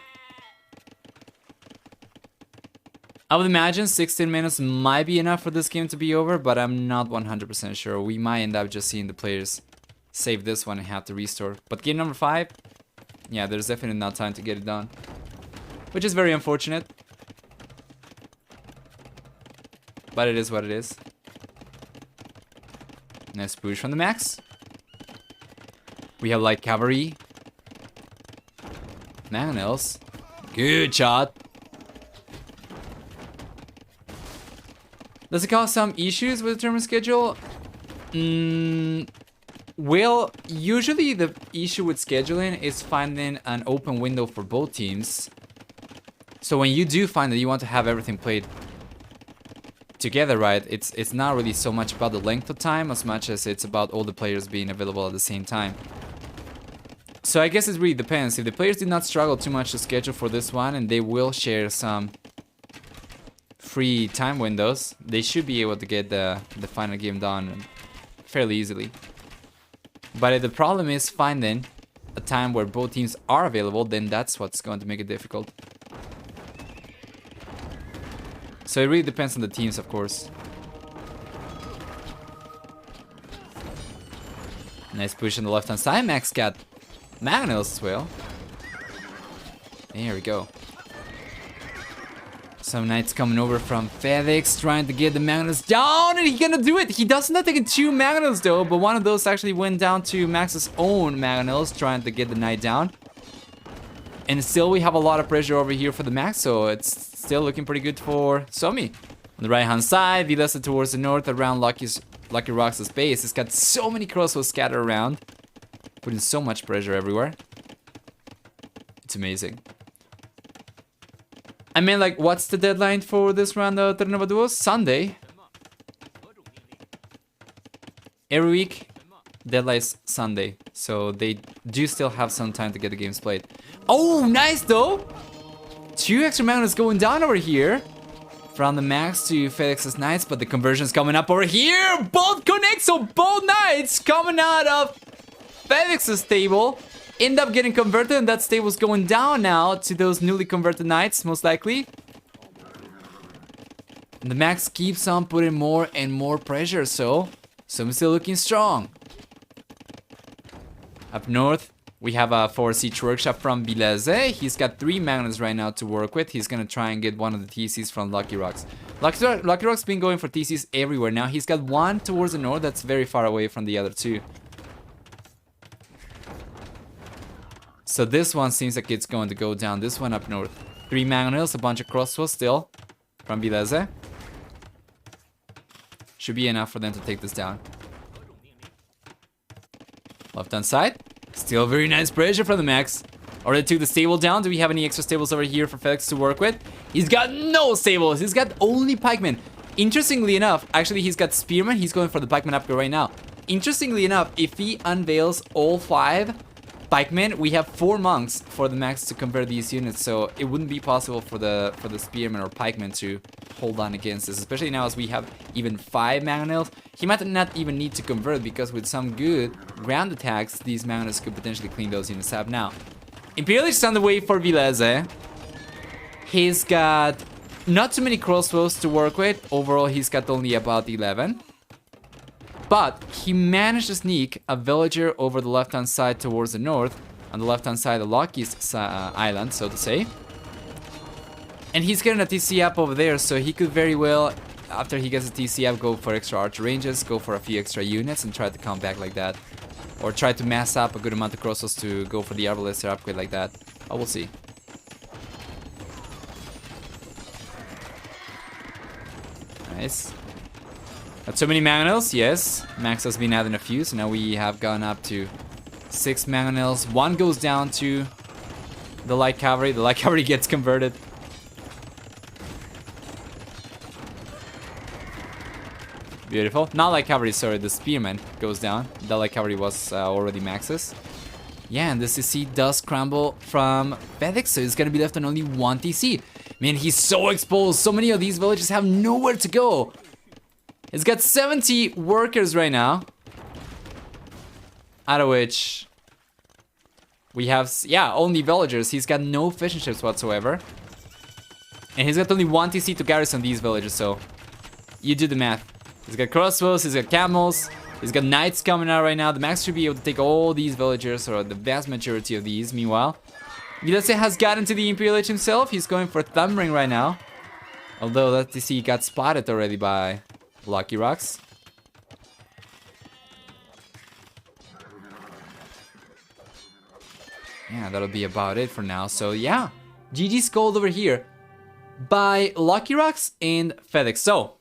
S1: I would imagine 16 minutes might be enough for this game to be over, but I'm not 100% sure. We might end up just seeing the players save this one and have to restore. But game number 5, yeah, there's definitely not time to get it done. Which is very unfortunate. But it is what it is. Nice push from the Max. We have light cavalry. Mangonels. Good shot. Does it cause some issues with the tournament schedule? Well, usually the issue with scheduling is finding an open window for both teams. So when you do find that you want to have everything played together, right, it's not really so much about the length of time as much as it's about all the players being available at the same time. So I guess it really depends. If the players did not struggle too much to schedule for this one and they will share some free time windows, they should be able to get the final game done fairly easily. But if the problem is finding a time where both teams are available, then that's what's going to make it difficult. So it really depends on the teams, of course. Nice push on the left hand side. Max got Mangonels as well. There we go. Some knights coming over from Fedex, trying to get the Mangonels down, and he's gonna do it. He does not take 2 Mangonels though, but one of those actually went down to Max's own Mangonels, trying to get the knight down. And still we have a lot of pressure over here for the Max, so it's still looking pretty good for Suomi. On the right hand side, Villese towards the north around Lucky Roxx's base. It's got so many crossbows scattered around. putting so much pressure everywhere. It's amazing. I mean, like, what's the deadline for this round of Terranova Duos? Sunday. Every week, deadline is Sunday. So they do still have some time to get the games played. Oh, nice though! 2 extra magnets going down over here. From the Max to Fedex's Knights, but the conversion's coming up over here! Both connect, so both Knights coming out of Fedex's stable end up getting converted, and that stable's going down now to those newly converted Knights, most likely. And the Max keeps on putting more and more pressure, so Suomi still looking strong. Up north, we have a 4 Siege Workshop from Villese. He's got 3 magnets right now to work with. He's gonna try and get one of the TCs from Lucky Roxx. Lucky Roxx been going for TCs everywhere now. He's got one towards the north that's very far away from the other 2. So this one seems like it's going to go down. This one up north. 3 magnets, a bunch of crossbows still from Villese. Should be enough for them to take this down. Left hand side. Still very nice pressure from the Max. Already took the stable down. Do we have any extra stables over here for Fedex to work with? He's got no stables. He's got only pikemen. Interestingly enough, actually he's got spearmen. He's going for the pikeman upgrade right now. Interestingly enough, if he unveils all 5 pikemen, we have 4 monks for the Max to convert these units. So it wouldn't be possible for the spearmen or pikemen to hold on against this, especially now as we have even 5 mangonels. He might not even need to convert, because with some good ground attacks, these mangonels could potentially clean those units up. Now, Imperialist is on the way for Villese. He's got not too many crossbows to work with. Overall, he's got only about 11. But he managed to sneak a villager over the left-hand side towards the north, on the left-hand side of Lucky's island, so to say. And he's getting a TC up over there, so he could very well, after he gets a TC up, go for extra archer ranges, go for a few extra units, and try to come back like that. Or try to mass up a good amount of crossbows to go for the Arbalister upgrade like that. But we'll see. Nice. Got so many mangonels, yes. Max has been adding a few, so now we have gone up to 6 mangonels. 1 goes down to the light cavalry. The light cavalry gets converted. Beautiful. Not light cavalry, sorry, the spearman goes down. The light cavalry was already maxes. Yeah, and the CC does crumble from Fedex, so it's gonna be left on only 1 TC. Man, he's so exposed. So many of these villages have nowhere to go. He's got 70 workers right now. Out of which we have, yeah, only villagers. He's got no fishing ships whatsoever. And he's got only 1 TC to garrison these villages, so you do the math. He's got crossbows, he's got camels, he's got knights coming out right now. The Max should be able to take all these villagers, or the vast majority of these. Meanwhile, Villese has gotten to the Imperial Age himself. He's going for Thumb Ring right now. Although that TC got spotted already by Lucky Roxx. Yeah, that'll be about it for now. So yeah, GG's gold over here by Lucky Roxx and Fedex. So,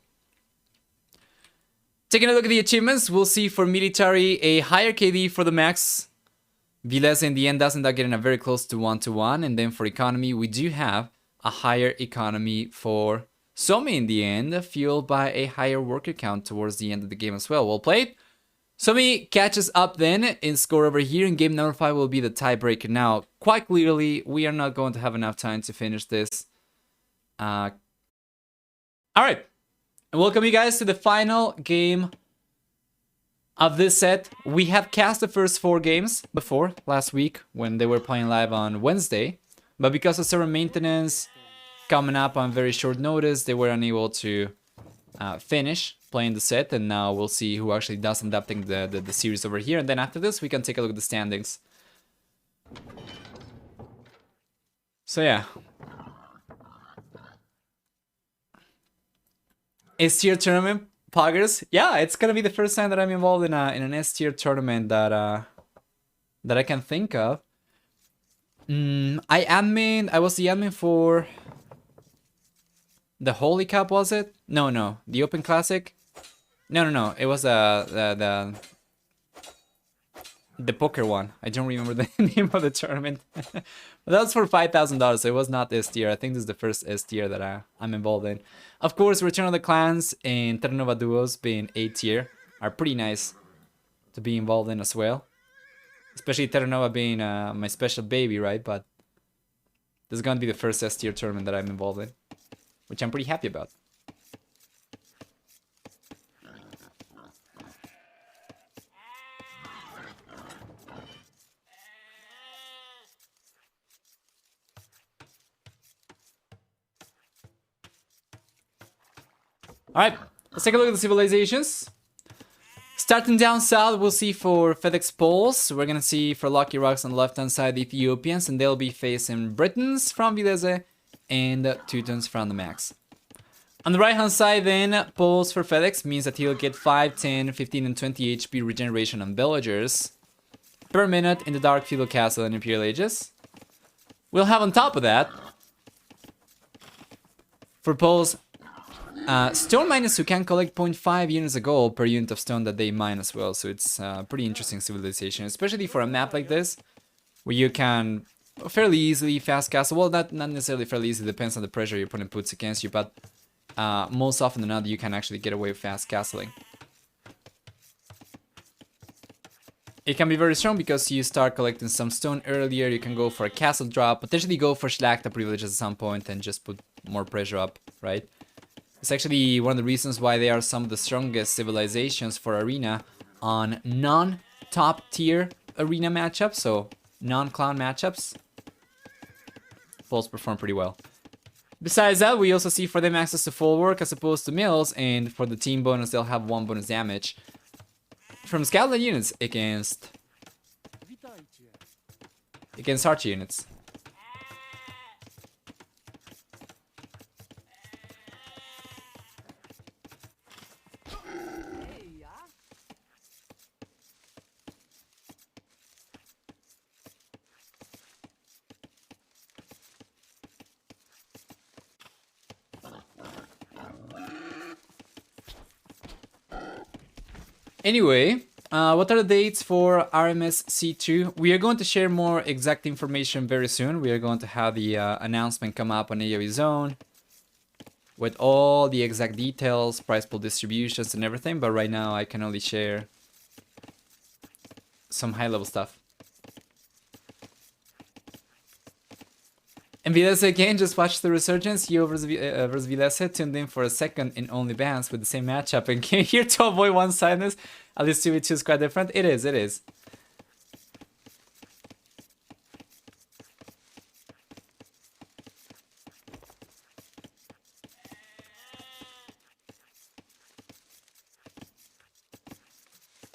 S1: taking a look at the achievements, we'll see for military a higher KD for the Max. Villese in the end does end up getting a very close to 1-to-1. And then for economy, we do have a higher economy for Suomi in the end, fueled by a higher worker count towards the end of the game as well. Well played. Suomi catches up then in score over here, and game number 5 will be the tiebreaker. Now, quite clearly, we are not going to have enough time to finish this. Alright. Welcome you guys to the final game of this set. We have cast the first 4 games before last week when they were playing live on Wednesday. But because of server maintenance coming up on very short notice, they were unable to finish playing the set. And now we'll see who actually does end up taking the series over here. And then after this, we can take a look at the standings. So yeah. S-tier tournament, Poggers. Yeah, it's gonna be the first time that I'm involved in an S-tier tournament that I can think of. I was the admin for the Holy Cup, was it? No, the Open Classic. No. It was the The poker one. I don't remember the name of the tournament. But that was for $5,000, so it was not S tier. I think this is the first S tier that I'm involved in. Of course, Return of the Clans and Terra Nova Duos being A tier are pretty nice to be involved in as well. Especially Terra Nova being my special baby, right? But this is going to be the first S tier tournament that I'm involved in, which I'm pretty happy about. Alright, let's take a look at the civilizations. Starting down south, we'll see for Fedex+. We're gonna see for Lucky Roxx on the left-hand side, the Ethiopians, and they'll be facing Britons from Villese and Teutons from TheMax. On the right-hand side then, Poles for Fedex means that he'll get 5, 10, 15, and 20 HP regeneration on villagers per minute in the Dark Feudal Castle and Imperial Ages. We'll have on top of that, for Poles, stone miners who can collect 0.5 units of gold per unit of stone that they mine as well. So it's a pretty interesting civilization, especially for a map like this, where you can fairly easily fast castle. Well, not necessarily fairly easy, depends on the pressure your opponent puts against you, but most often than not, you can actually get away with fast castling. It can be very strong because you start collecting some stone earlier, you can go for a castle drop, potentially go for Schlachta privileges at some point and just put more pressure up, right? It's actually one of the reasons why they are some of the strongest civilizations for arena on non-top tier arena matchups, so non-clan matchups. Poles perform pretty well. Besides that, we also see for them access to full work as opposed to mills, and for the team bonus, they'll have 1 bonus damage from scouting units against archer units. Anyway, what are the dates for RMS C2? We are going to share more exact information very soon. We are going to have the announcement come up on AoE Zone with all the exact details, price pool distributions and everything, but right now I can only share some high-level stuff. And Villese again, just watched the resurgence. Yo versus Villese, tuned in for a second in only bands with the same matchup and came here to avoid one-sidedness. At least 2v2 is quite different. It is, it is.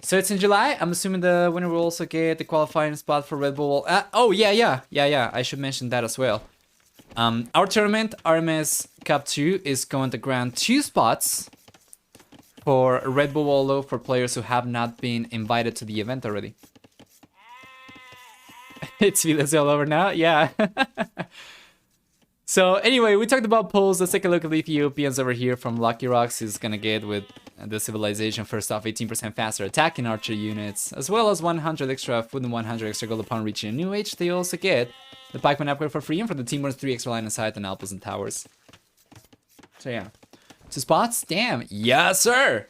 S1: So it's in July. I'm assuming the winner will also get the qualifying spot for Red Bull. Oh, yeah. I should mention that as well. Our tournament, RMS Cup 2, is going to grant 2 spots for Red Bull Wallow for players who have not been invited to the event already. It's Villese all over now, yeah. So anyway, we talked about polls. Let's take a look at the Ethiopians over here from Lucky Roxx. He's gonna get with the civilization first off 18% faster attack in archer units, as well as 100 extra food and 100 extra gold upon reaching a new age. They also get the pikeman upgrade for free, and for the team bonus 3 extra line of sight and outposts and towers. So yeah, 2 spots. Damn, yes sir.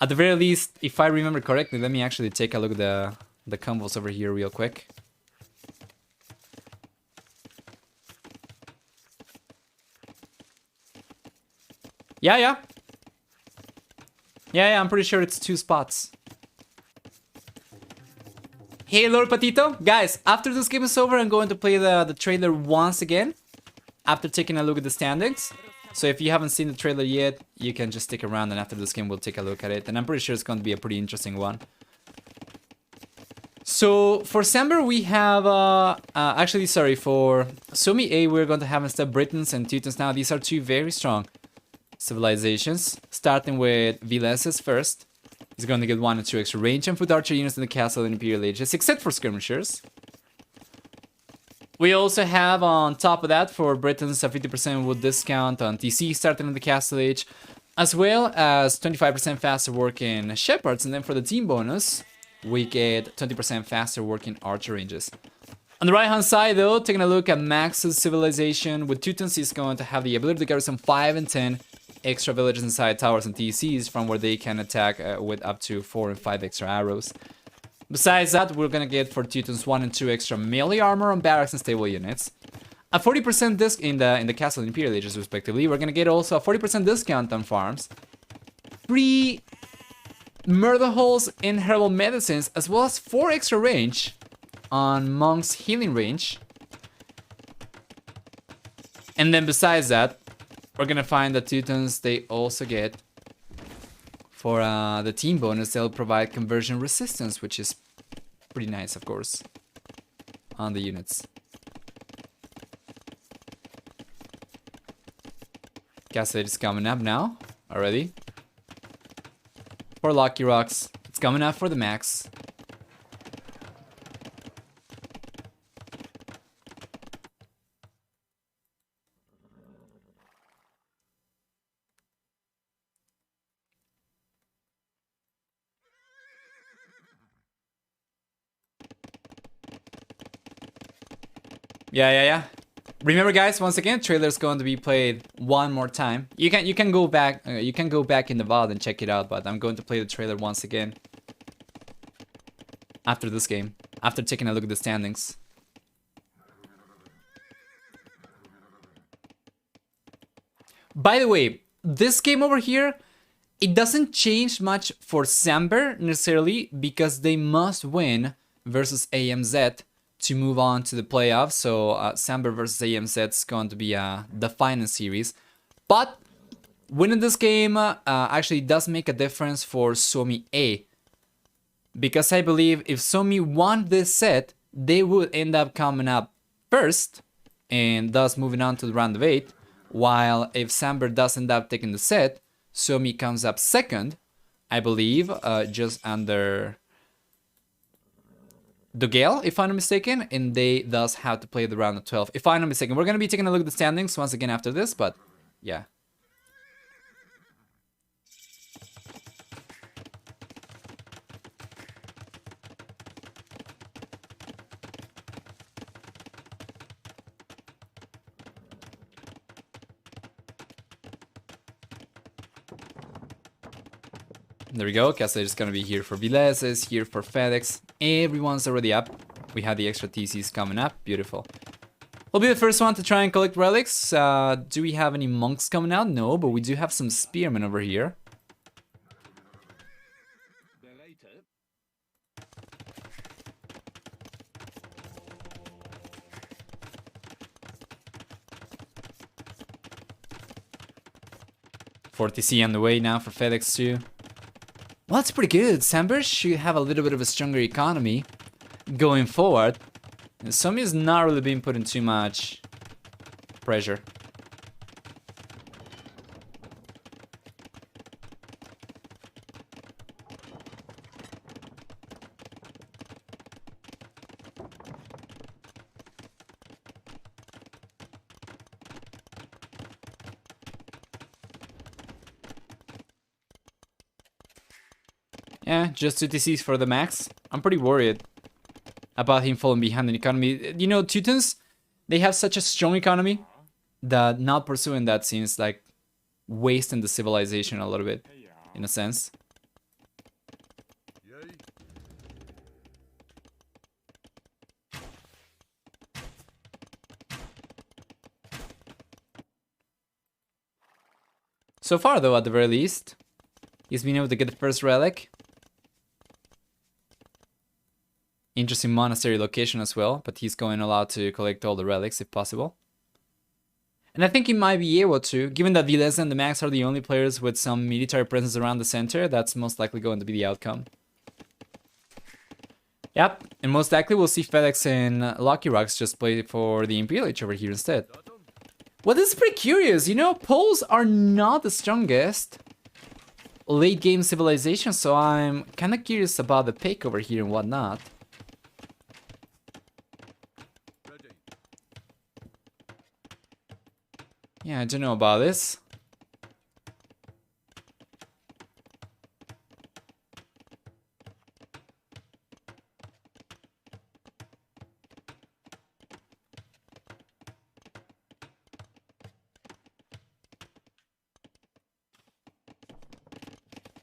S1: At the very least, if I remember correctly, let me actually take a look at the combos over here real quick. Yeah, I'm pretty sure it's 2 spots. Hey, Lord Patito. Guys, after this game is over, I'm going to play the trailer once again, after taking a look at the standings. So if you haven't seen the trailer yet, you can just stick around, and after this game, we'll take a look at it. And I'm pretty sure it's going to be a pretty interesting one. So for Sanber, we have, actually, sorry, for Suomi A, we're going to have instead Britons and Teutons now. These are 2 very strong civilizations, starting with Villese first. He's going to get 1 and 2 extra range and foot archer units in the castle and Imperial Ages, except for skirmishers. We also have on top of that for Britons a 50% wood discount on TC starting in the castle age, as well as 25% faster work in shepherds. And then for the team bonus, we get 20% faster working archer ranges. On the right hand side though, taking a look at Max's civilization, with Teutons is going to have the ability to garrison 5 and 10 extra villages inside towers and TCs from where they can attack with up to 4 and 5 extra arrows. Besides that, we're gonna get for Teutons 1 and 2 extra melee armor on barracks and stable units. A 40% discount in the castle and Imperial Ages respectively. We're gonna get also a 40% discount on farms. Free murder holes in herbal medicines, as well as 4 extra range on Monk's healing range. And then besides that, we're gonna find that Teutons, they also get, for the team bonus, they'll provide conversion resistance, which is pretty nice, of course, on the units. Castle is coming up now, already. For Lucky Roxx, it's coming up for the max. Yeah. Remember, guys, once again, trailer's going to be played one more time. You can go back in the VOD and check it out, but I'm going to play the trailer once again after this game, after taking a look at the standings. By the way, this game over here, it doesn't change much for Sanber necessarily, because they must win versus AMZ to move on to the playoffs. So Sanber versus AMZ is going to be the final series. But winning this game actually does make a difference for Suomi A, because I believe if Suomi won this set, they would end up coming up first and thus moving on to the round of 8. While if Sanber does end up taking the set, Suomi comes up second, I believe, just under Dogale, if I'm not mistaken, and they thus have to play the round of 12. If I'm not mistaken, we're going to be taking a look at the standings once again after this, but yeah. There we go. Castle is going to be here for Villese, here for Fedex. Everyone's already up. We have the extra TCs coming up. Beautiful. We'll be the first one to try and collect relics. Do we have any monks coming out? No, but we do have some spearmen over here. For TC on the way now for Fedex too. Well, that's pretty good. Sanber should have a little bit of a stronger economy going forward. And Suomi is not really being put in too much pressure. Yeah, just 2 TCs for the max. I'm pretty worried about him falling behind in economy. You know, Teutons, they have such a strong economy that not pursuing that seems like wasting the civilization a little bit, in a sense. So far, though, at the very least, he's been able to get the first relic. Interesting monastery location as well, but he's going allowed to collect all the relics if possible. And I think he might be able to, given that Villese and TheMax are the only players with some military presence around the center, that's most likely going to be the outcome. Yep, and most likely we'll see Fedex and Lucky Roxx just play for the Imperial Age over here instead. Well, this is pretty curious, you know, Poles are not the strongest late game civilization, so I'm kind of curious about the pick over here and whatnot. Yeah, I don't know about this.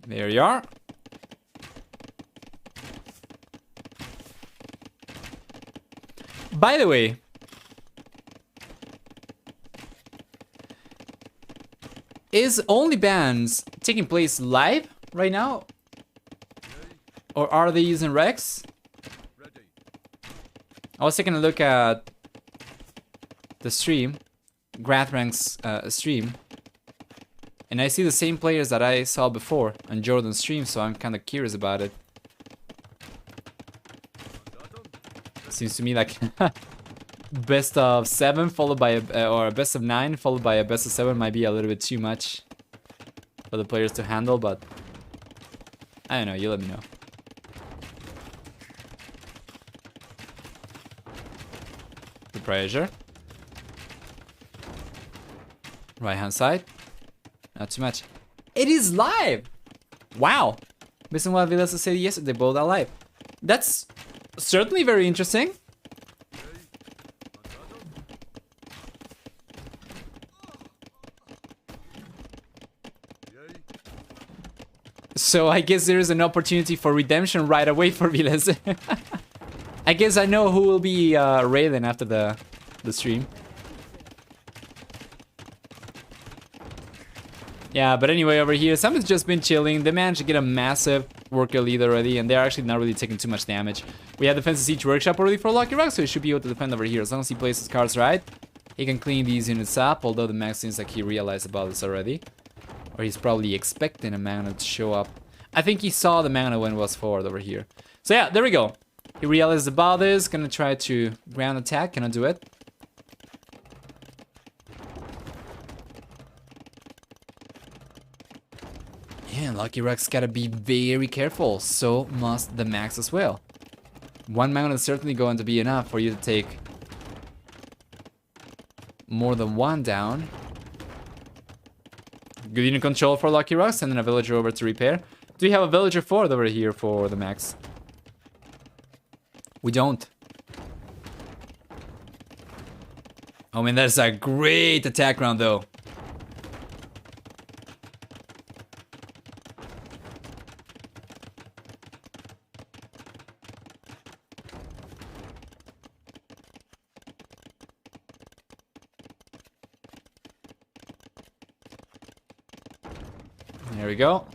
S1: There you are. By the way, is only bans taking place live right now? Or are they using Rex? I was taking a look at the stream, Grathrank's stream, and I see the same players that I saw before on Jordan's stream, so I'm kind of curious about it. Seems to me like best of 7 followed by a, or a best of 9 followed by a best of 7 might be a little bit too much for the players to handle, but I don't know, you let me know. The pressure. Right hand side. Not too much. It is live! Wow! Based on what Villese said yesterday, they both are live. That's certainly very interesting. So I guess there is an opportunity for redemption right away for Villese. I guess I know who will be Raiden after the stream. Yeah, but anyway, over here, Samber's just been chilling. They managed to get a massive worker lead already, and they're actually not really taking too much damage. We have Defensive Siege Workshop already for Lucky Roxx, so he should be able to defend over here. As long as he plays his cards right, he can clean these units up, although the Max seems like he realized about this already. Or he's probably expecting a mana to show up. I think he saw the mana when it was forward over here. So yeah, there we go. He realized about this, gonna try to ground attack, cannot do it. Yeah, Lucky Roxx gotta be very careful, so must the Max as well. One mana is certainly going to be enough for you to take more than one down. Good unit control for Lucky Roxx, sending a villager over to repair. Do we have a villager forward over here for the Max? We don't. I mean, that's a great attack round though. There we go.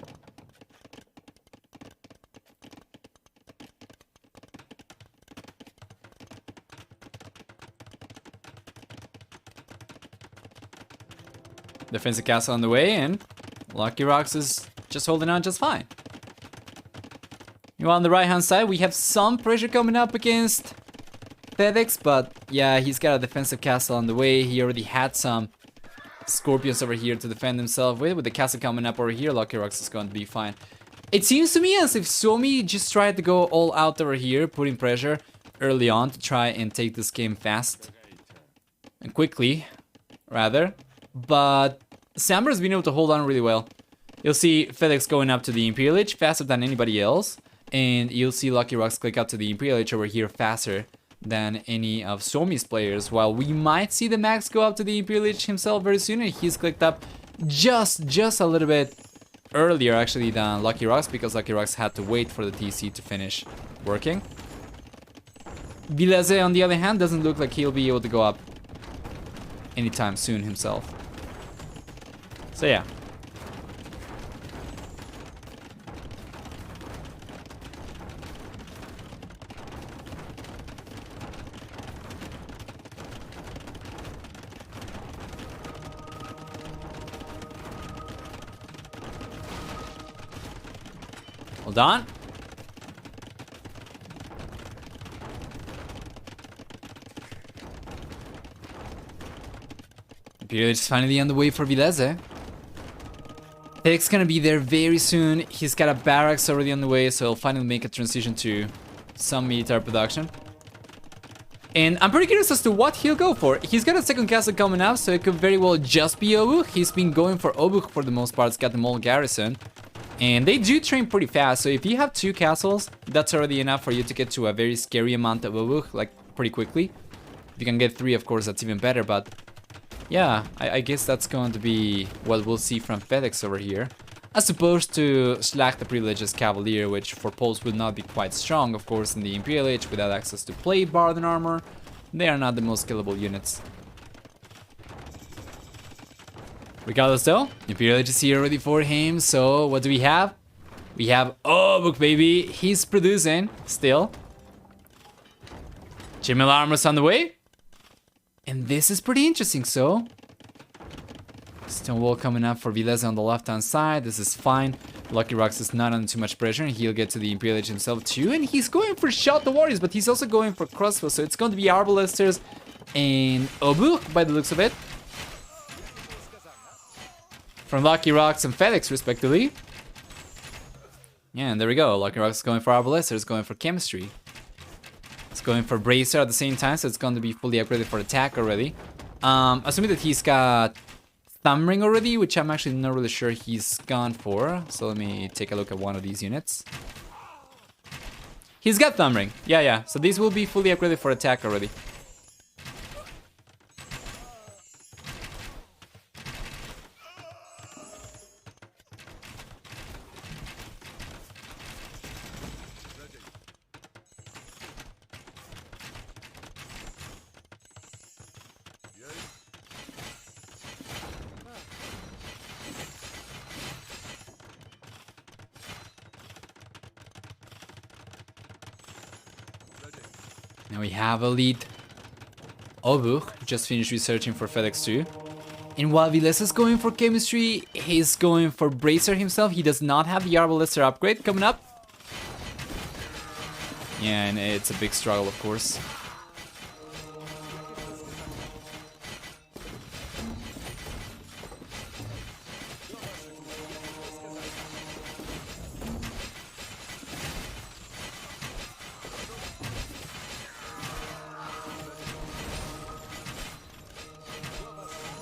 S1: Defensive castle on the way, and Lucky Roxx is just holding on just fine. On the right hand side, we have some pressure coming up against Fedex, but yeah, he's got a defensive castle on the way. He already had some Scorpions over here to defend himself with. With the castle coming up over here, Lucky Roxx is going to be fine. It seems to me as if Suomi just tried to go all out over here, putting pressure early on to try and take this game fast and quickly, rather. But Sanber's been able to hold on really well. You'll see Fedex going up to the Imperial Age faster than anybody else, and you'll see Lucky Roxx click up to the Imperial Age over here faster than any of Suomi's players, while we might see the Max go up to the Imperial Age himself very soon, and he's clicked up just a little bit earlier actually than Lucky Roxx, because Lucky Roxx had to wait for the TC to finish working. Villese, on the other hand, doesn't look like he'll be able to go up anytime soon himself. So yeah. Hold on. Imperial is finally on the way for Villese. Fedex gonna be there very soon. He's got a barracks already on the way, so he'll finally make a transition to some military production. And I'm pretty curious as to what he'll go for. He's got a second castle coming up, so it could very well just be Obuch. He's been going for Obuch for the most part. It's got the mole garrison. And they do train pretty fast, so if you have 2 castles, that's already enough for you to get to a very scary amount of Obuch, like, pretty quickly. If you can get 3, of course, that's even better, but yeah, I guess that's going to be what we'll see from Fedex over here. as opposed to Slack the Privileges Cavalier, which for Poles will not be quite strong, of course, in the Imperial Age without access to plate, Bard, and armor. They are not the most killable units. Regardless though, Imperial Age is here ready for him, so what do we have? We have Obuk, baby. He's producing still. Chimel armor's on the way. And this is pretty interesting, so Stonewall coming up for Villese on the left-hand side. This is fine. Lucky Roxx is not under too much pressure, and he'll get to the Imperial Age himself too. And he's going for Shot the Warriors, but he's also going for Crossbow. So it's going to be Arbalesters and Obuk by the looks of it. From Lucky Roxx and Fedex, respectively. Yeah, and there we go. Lucky Roxx is going for Arbalesters, going for Chemistry. It's going for Bracer at the same time, so it's going to be fully upgraded for attack already. Assuming that he's got Thumb Ring already, which I'm actually not really sure he's gone for. So let me take a look at one of these units. He's got Thumb Ring. Yeah. So these will be fully upgraded for attack already. Now we have elite Obuk, just finished researching for Fedex 2. And while Villese is going for Chemistry, he's going for Bracer himself. He does not have the Arbalester upgrade coming up. Yeah, and it's a big struggle, of course.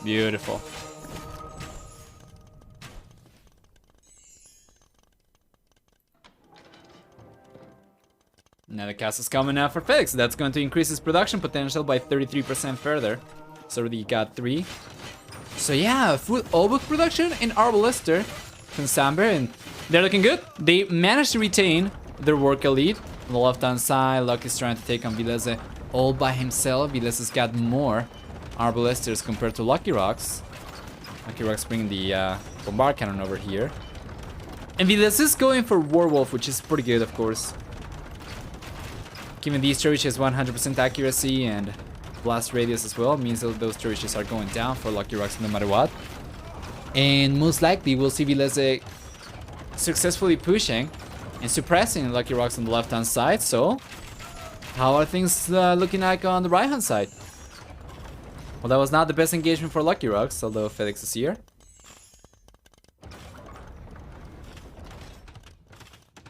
S1: Beautiful. Now the cast is coming out for Fedex. That's going to increase his production potential by 33% further. So already got 3. So yeah, full Obuk production and Arbalester from Sanber, and they're looking good. They managed to retain their work elite. On the left-hand side, Lucky's trying to take on Villese all by himself. Vilese's got more Arbalesters compared to Lucky Roxx. Lucky Roxx bringing the Bombard Cannon over here. And Villese is going for Werewolf, which is pretty good, of course. Given these trebuchets 100% accuracy and blast radius as well, means that those trebuchets are going down for Lucky Roxx no matter what. And most likely we'll see Villese successfully pushing and suppressing Lucky Roxx on the left-hand side. So, how are things looking like on the right-hand side? Well, that was not the best engagement for Lucky Roxx, although Fedex is here.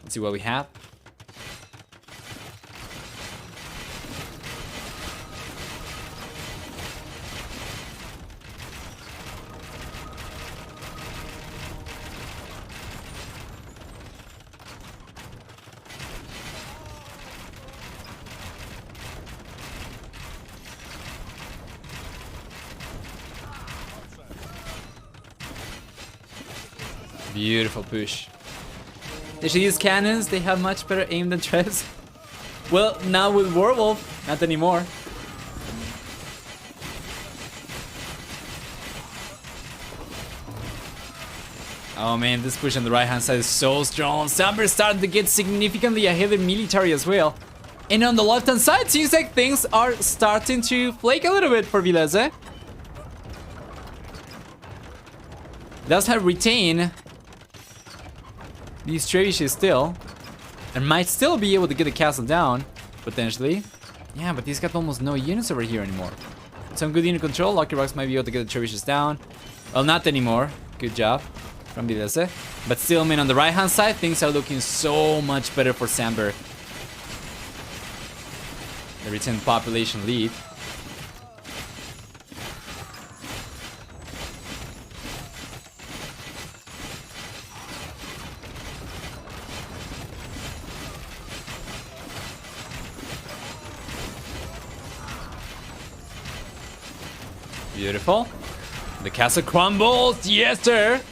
S1: Let's see what we have. Beautiful push. They should use cannons, they have much better aim than Trez. Well, now with Werewolf, not anymore. Oh man, this push on the right hand side is so strong. Sanber starting to get significantly ahead in military as well. And on the left hand side, seems like things are starting to flake a little bit for Villese. Does have retain these trebuchets still, and might still be able to get the castle down, potentially. Yeah, but he's got almost no units over here anymore. Some good unit control. Lucky Roxx might be able to get the trebuchets down. Well, not anymore. Good job from Villese. But still, I mean, on the right-hand side, things are looking so much better for Sanber. The retained population lead. Beautiful. The castle crumbles. Yes, sir.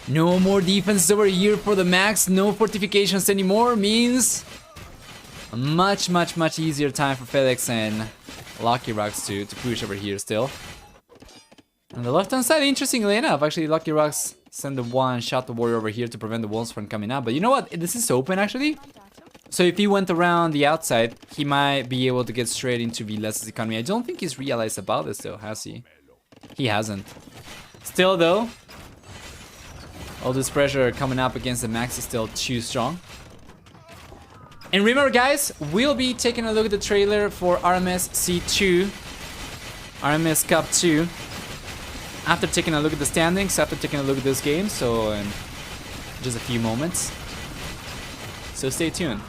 S1: No more defense over here for the Max. No fortifications anymore. Means a much easier time for Fedex and Lucky Roxx to push over here still. On the left hand side, interestingly enough, actually Lucky Roxx sent the one shot the warrior over here to prevent the wolves from coming out. But you know what? This is open actually. So if he went around the outside, he might be able to get straight into Vilese's economy. I don't think he's realized about this though, has he? He hasn't. Still though, all this pressure coming up against the Max is still too strong. And remember guys, we'll be taking a look at the trailer for RMS C2, RMS Cup 2, after taking a look at the standings, after taking a look at this game, so in just a few moments. So stay tuned.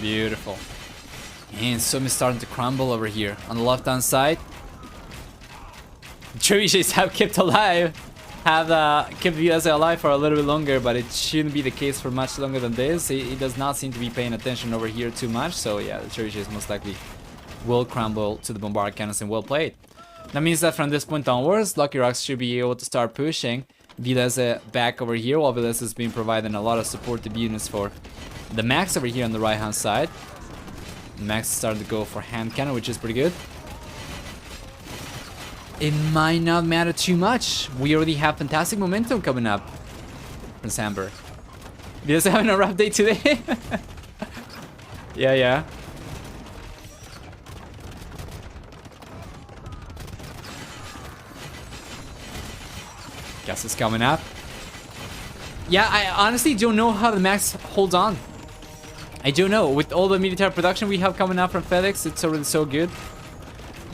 S1: Beautiful. And Suomi's starting to crumble over here on the left hand side. Trebuchets have kept alive, have kept Villese alive for a little bit longer, but it shouldn't be the case for much longer than this. He does not seem to be paying attention over here too much, so yeah, the Trebuchets most likely will crumble to the bombard cannons and well played. That means that from this point onwards, Lucky Roxx should be able to start pushing Villese back over here, while Villese has been providing a lot of supportive units for the Max over here on the right hand side. The Max is starting to go for hand cannon, which is pretty good. It might not matter too much. We already have fantastic momentum coming up from Sanber. Villese having a rough day today. Yeah. Gas is coming up. Yeah, I honestly don't know how the Max holds on. I don't know. With all the military production we have coming up from Fedex, it's already so good.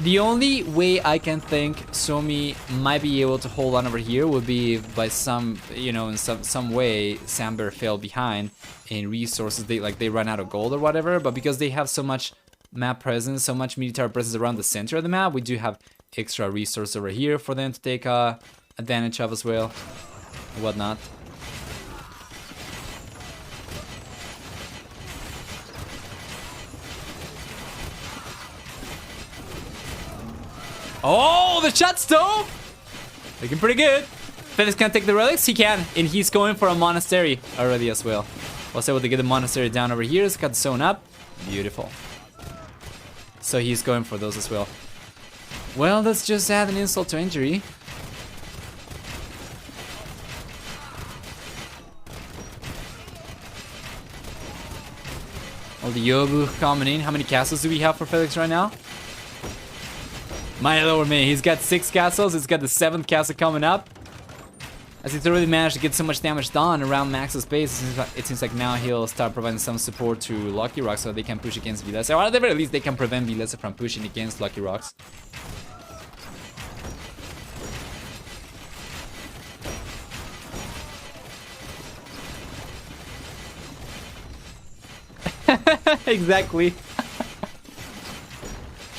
S1: The only way I can think Suomi might be able to hold on over here would be by some, you know, in some way Sanber fell behind in resources. They run out of gold or whatever. But because they have so much map presence, so much military presence around the center of the map, we do have extra resources over here for them to take advantage of as well, and whatnot. Oh, the shot stove! Looking pretty good. Fedex can't take the relics? He can. And he's going for a monastery already as well. Was able to get the monastery down over here. It's got the zone up. Beautiful. So he's going for those as well. Well, let's just add an insult to injury. All the Yobu coming in. How many castles do we have for Fedex right now? My lord, man, he's got 6 castles. He's got the 7th castle coming up. As he's already managed to get so much damage done around Max's base, it seems like now he'll start providing some support to Lucky Roxx so they can push against Villese. Or at the very least, they can prevent Villese from pushing against Lucky Roxx. Exactly.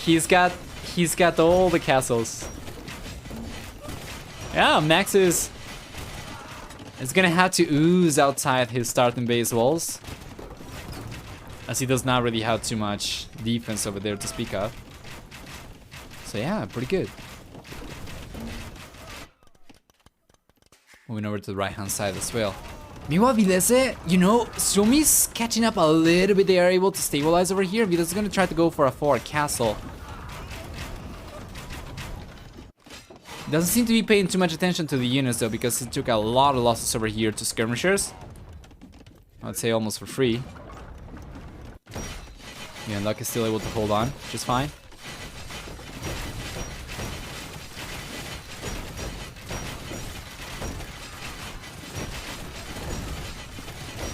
S1: He's got all the castles. Yeah, Max is gonna have to ooze outside his starting base walls, as he does not really have too much defense over there to speak of. So yeah, pretty good. Moving over to the right hand side as well. Meanwhile, Villese, you know, Suomi's catching up a little bit. They are able to stabilize over here. Villese is gonna try to go for a forward castle. Doesn't seem to be paying too much attention to the units though, because he took a lot of losses over here to skirmishers. I'd say almost for free. Yeah, Luck is still able to hold on just fine.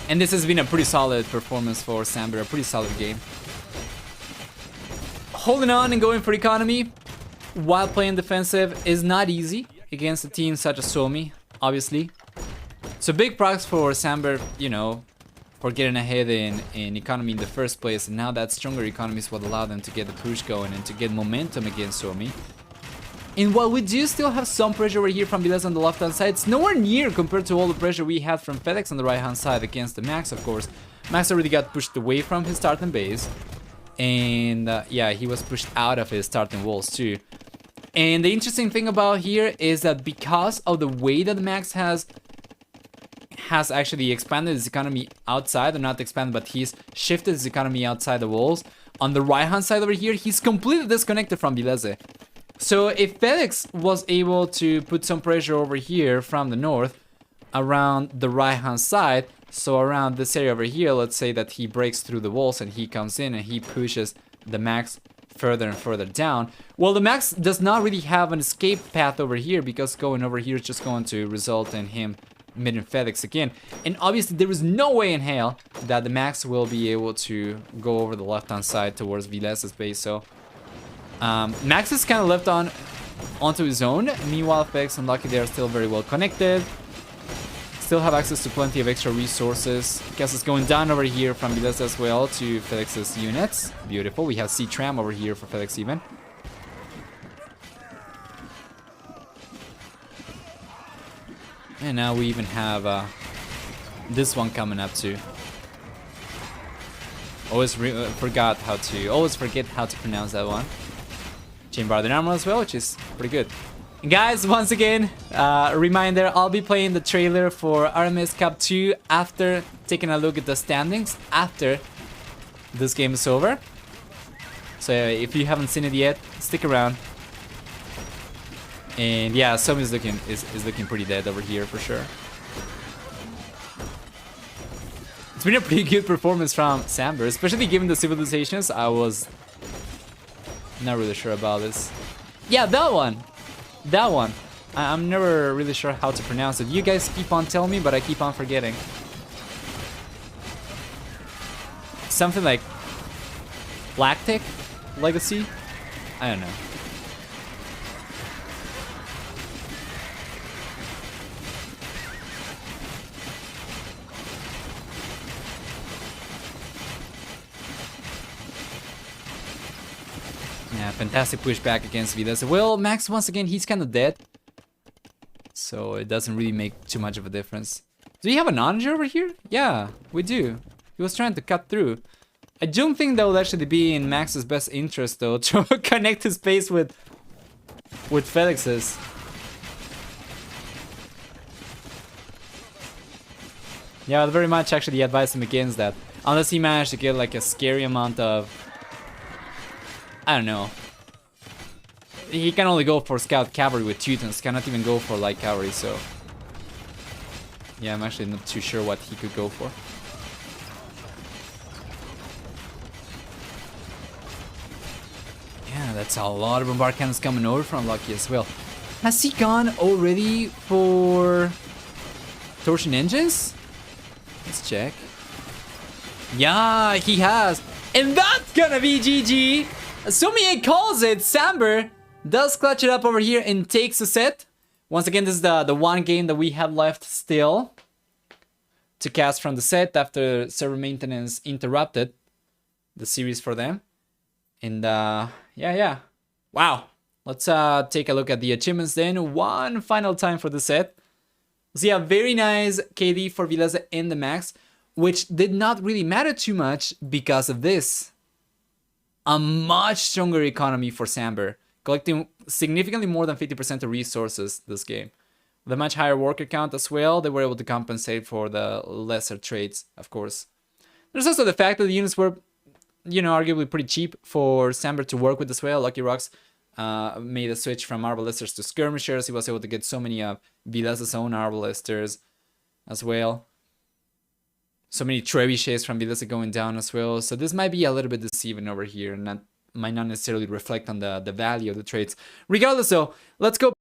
S1: And this has been a pretty solid performance for Sanber, a pretty solid game. Holding on and going for economy while playing defensive is not easy against a team such as Suomi, obviously. So big props for Sanber, you know, for getting ahead in economy in the first place, and now that stronger economy is what allowed them to get the push going and to get momentum against Suomi. And while we do still have some pressure over here from Villese on the left-hand side, it's nowhere near compared to all the pressure we had from Fedex on the right-hand side against the Max, of course. Max already got pushed away from his starting base, and yeah, he was pushed out of his starting walls too. And the interesting thing about here is that because of the way that the Max has actually expanded his economy outside, or not expanded, but he's shifted his economy outside the walls, on the right-hand side over here, he's completely disconnected from Villese. So if Fedex was able to put some pressure over here from the north around the right-hand side, so around this area over here, let's say that he breaks through the walls and he comes in and he pushes the Max further and further down. Well, the Max does not really have an escape path over here, because going over here is just going to result in him meeting Fedex again. And obviously there is no way in hell that the Max will be able to go over the left-hand side towards Villese's base, so Max is kind of left onto his own. Meanwhile, Fedex and Lucky, they are still very well connected. Still have access to plenty of extra resources. Guess it's going down over here from Villese as well to Fedex's units. Beautiful. We have C-Tram over here for Fedex even. And now we even have this one coming up too. Always forget how to pronounce that one. Chain Bar Armor as well, which is pretty good. And guys, once again, reminder, I'll be playing the trailer for RMS Cup 2 after taking a look at the standings after this game is over. So if you haven't seen it yet, stick around. And yeah, Suomi is looking pretty dead over here for sure. It's been a pretty good performance from Sanber, especially given the civilizations. I was not really sure about this. Yeah, that one. That one. I'm never really sure how to pronounce it. You guys keep on telling me, but I keep on forgetting. Something like Lactic Legacy? I don't know. Yeah, fantastic pushback against Villese. Well, Max, once again, he's kind of dead. So it doesn't really make too much of a difference. Do you have an onager over here? Yeah, we do. He was trying to cut through. I don't think that would actually be in Max's best interest, though, to connect his base with Fedex's. Yeah, I'd very much actually advise him against that. Unless he managed to get like a scary amount of... I don't know. He can only go for scout cavalry with Teutons, cannot even go for light cavalry, so... Yeah, I'm actually not too sure what he could go for. Yeah, that's a lot of bombard cannons coming over from Lucky as well. Has he gone already for torsion engines? Let's check. Yeah, he has. And that's gonna be GG! Suomi calls it. Sanber does clutch it up over here and takes a set. Once again, this is the one game that we have left still to cast from the set after server maintenance interrupted the series for them. And yeah. Wow. Let's take a look at the achievements then. One final time for the set. We see a very nice KD for Villese and the Max, which did not really matter too much because of this. A much stronger economy for Sanber, collecting significantly more than 50% of resources this game. With a much higher worker count as well, they were able to compensate for the lesser trades, of course. There's also the fact that the units were, you know, arguably pretty cheap for Sanber to work with as well. Lucky Roxx made a switch from arbalesters to skirmishers. He was able to get so many of Villese's own arbalesters as well. So many trebuchets from Villese going down as well. So this might be a little bit deceiving over here and might not necessarily reflect on the value of the trades. Regardless though, let's go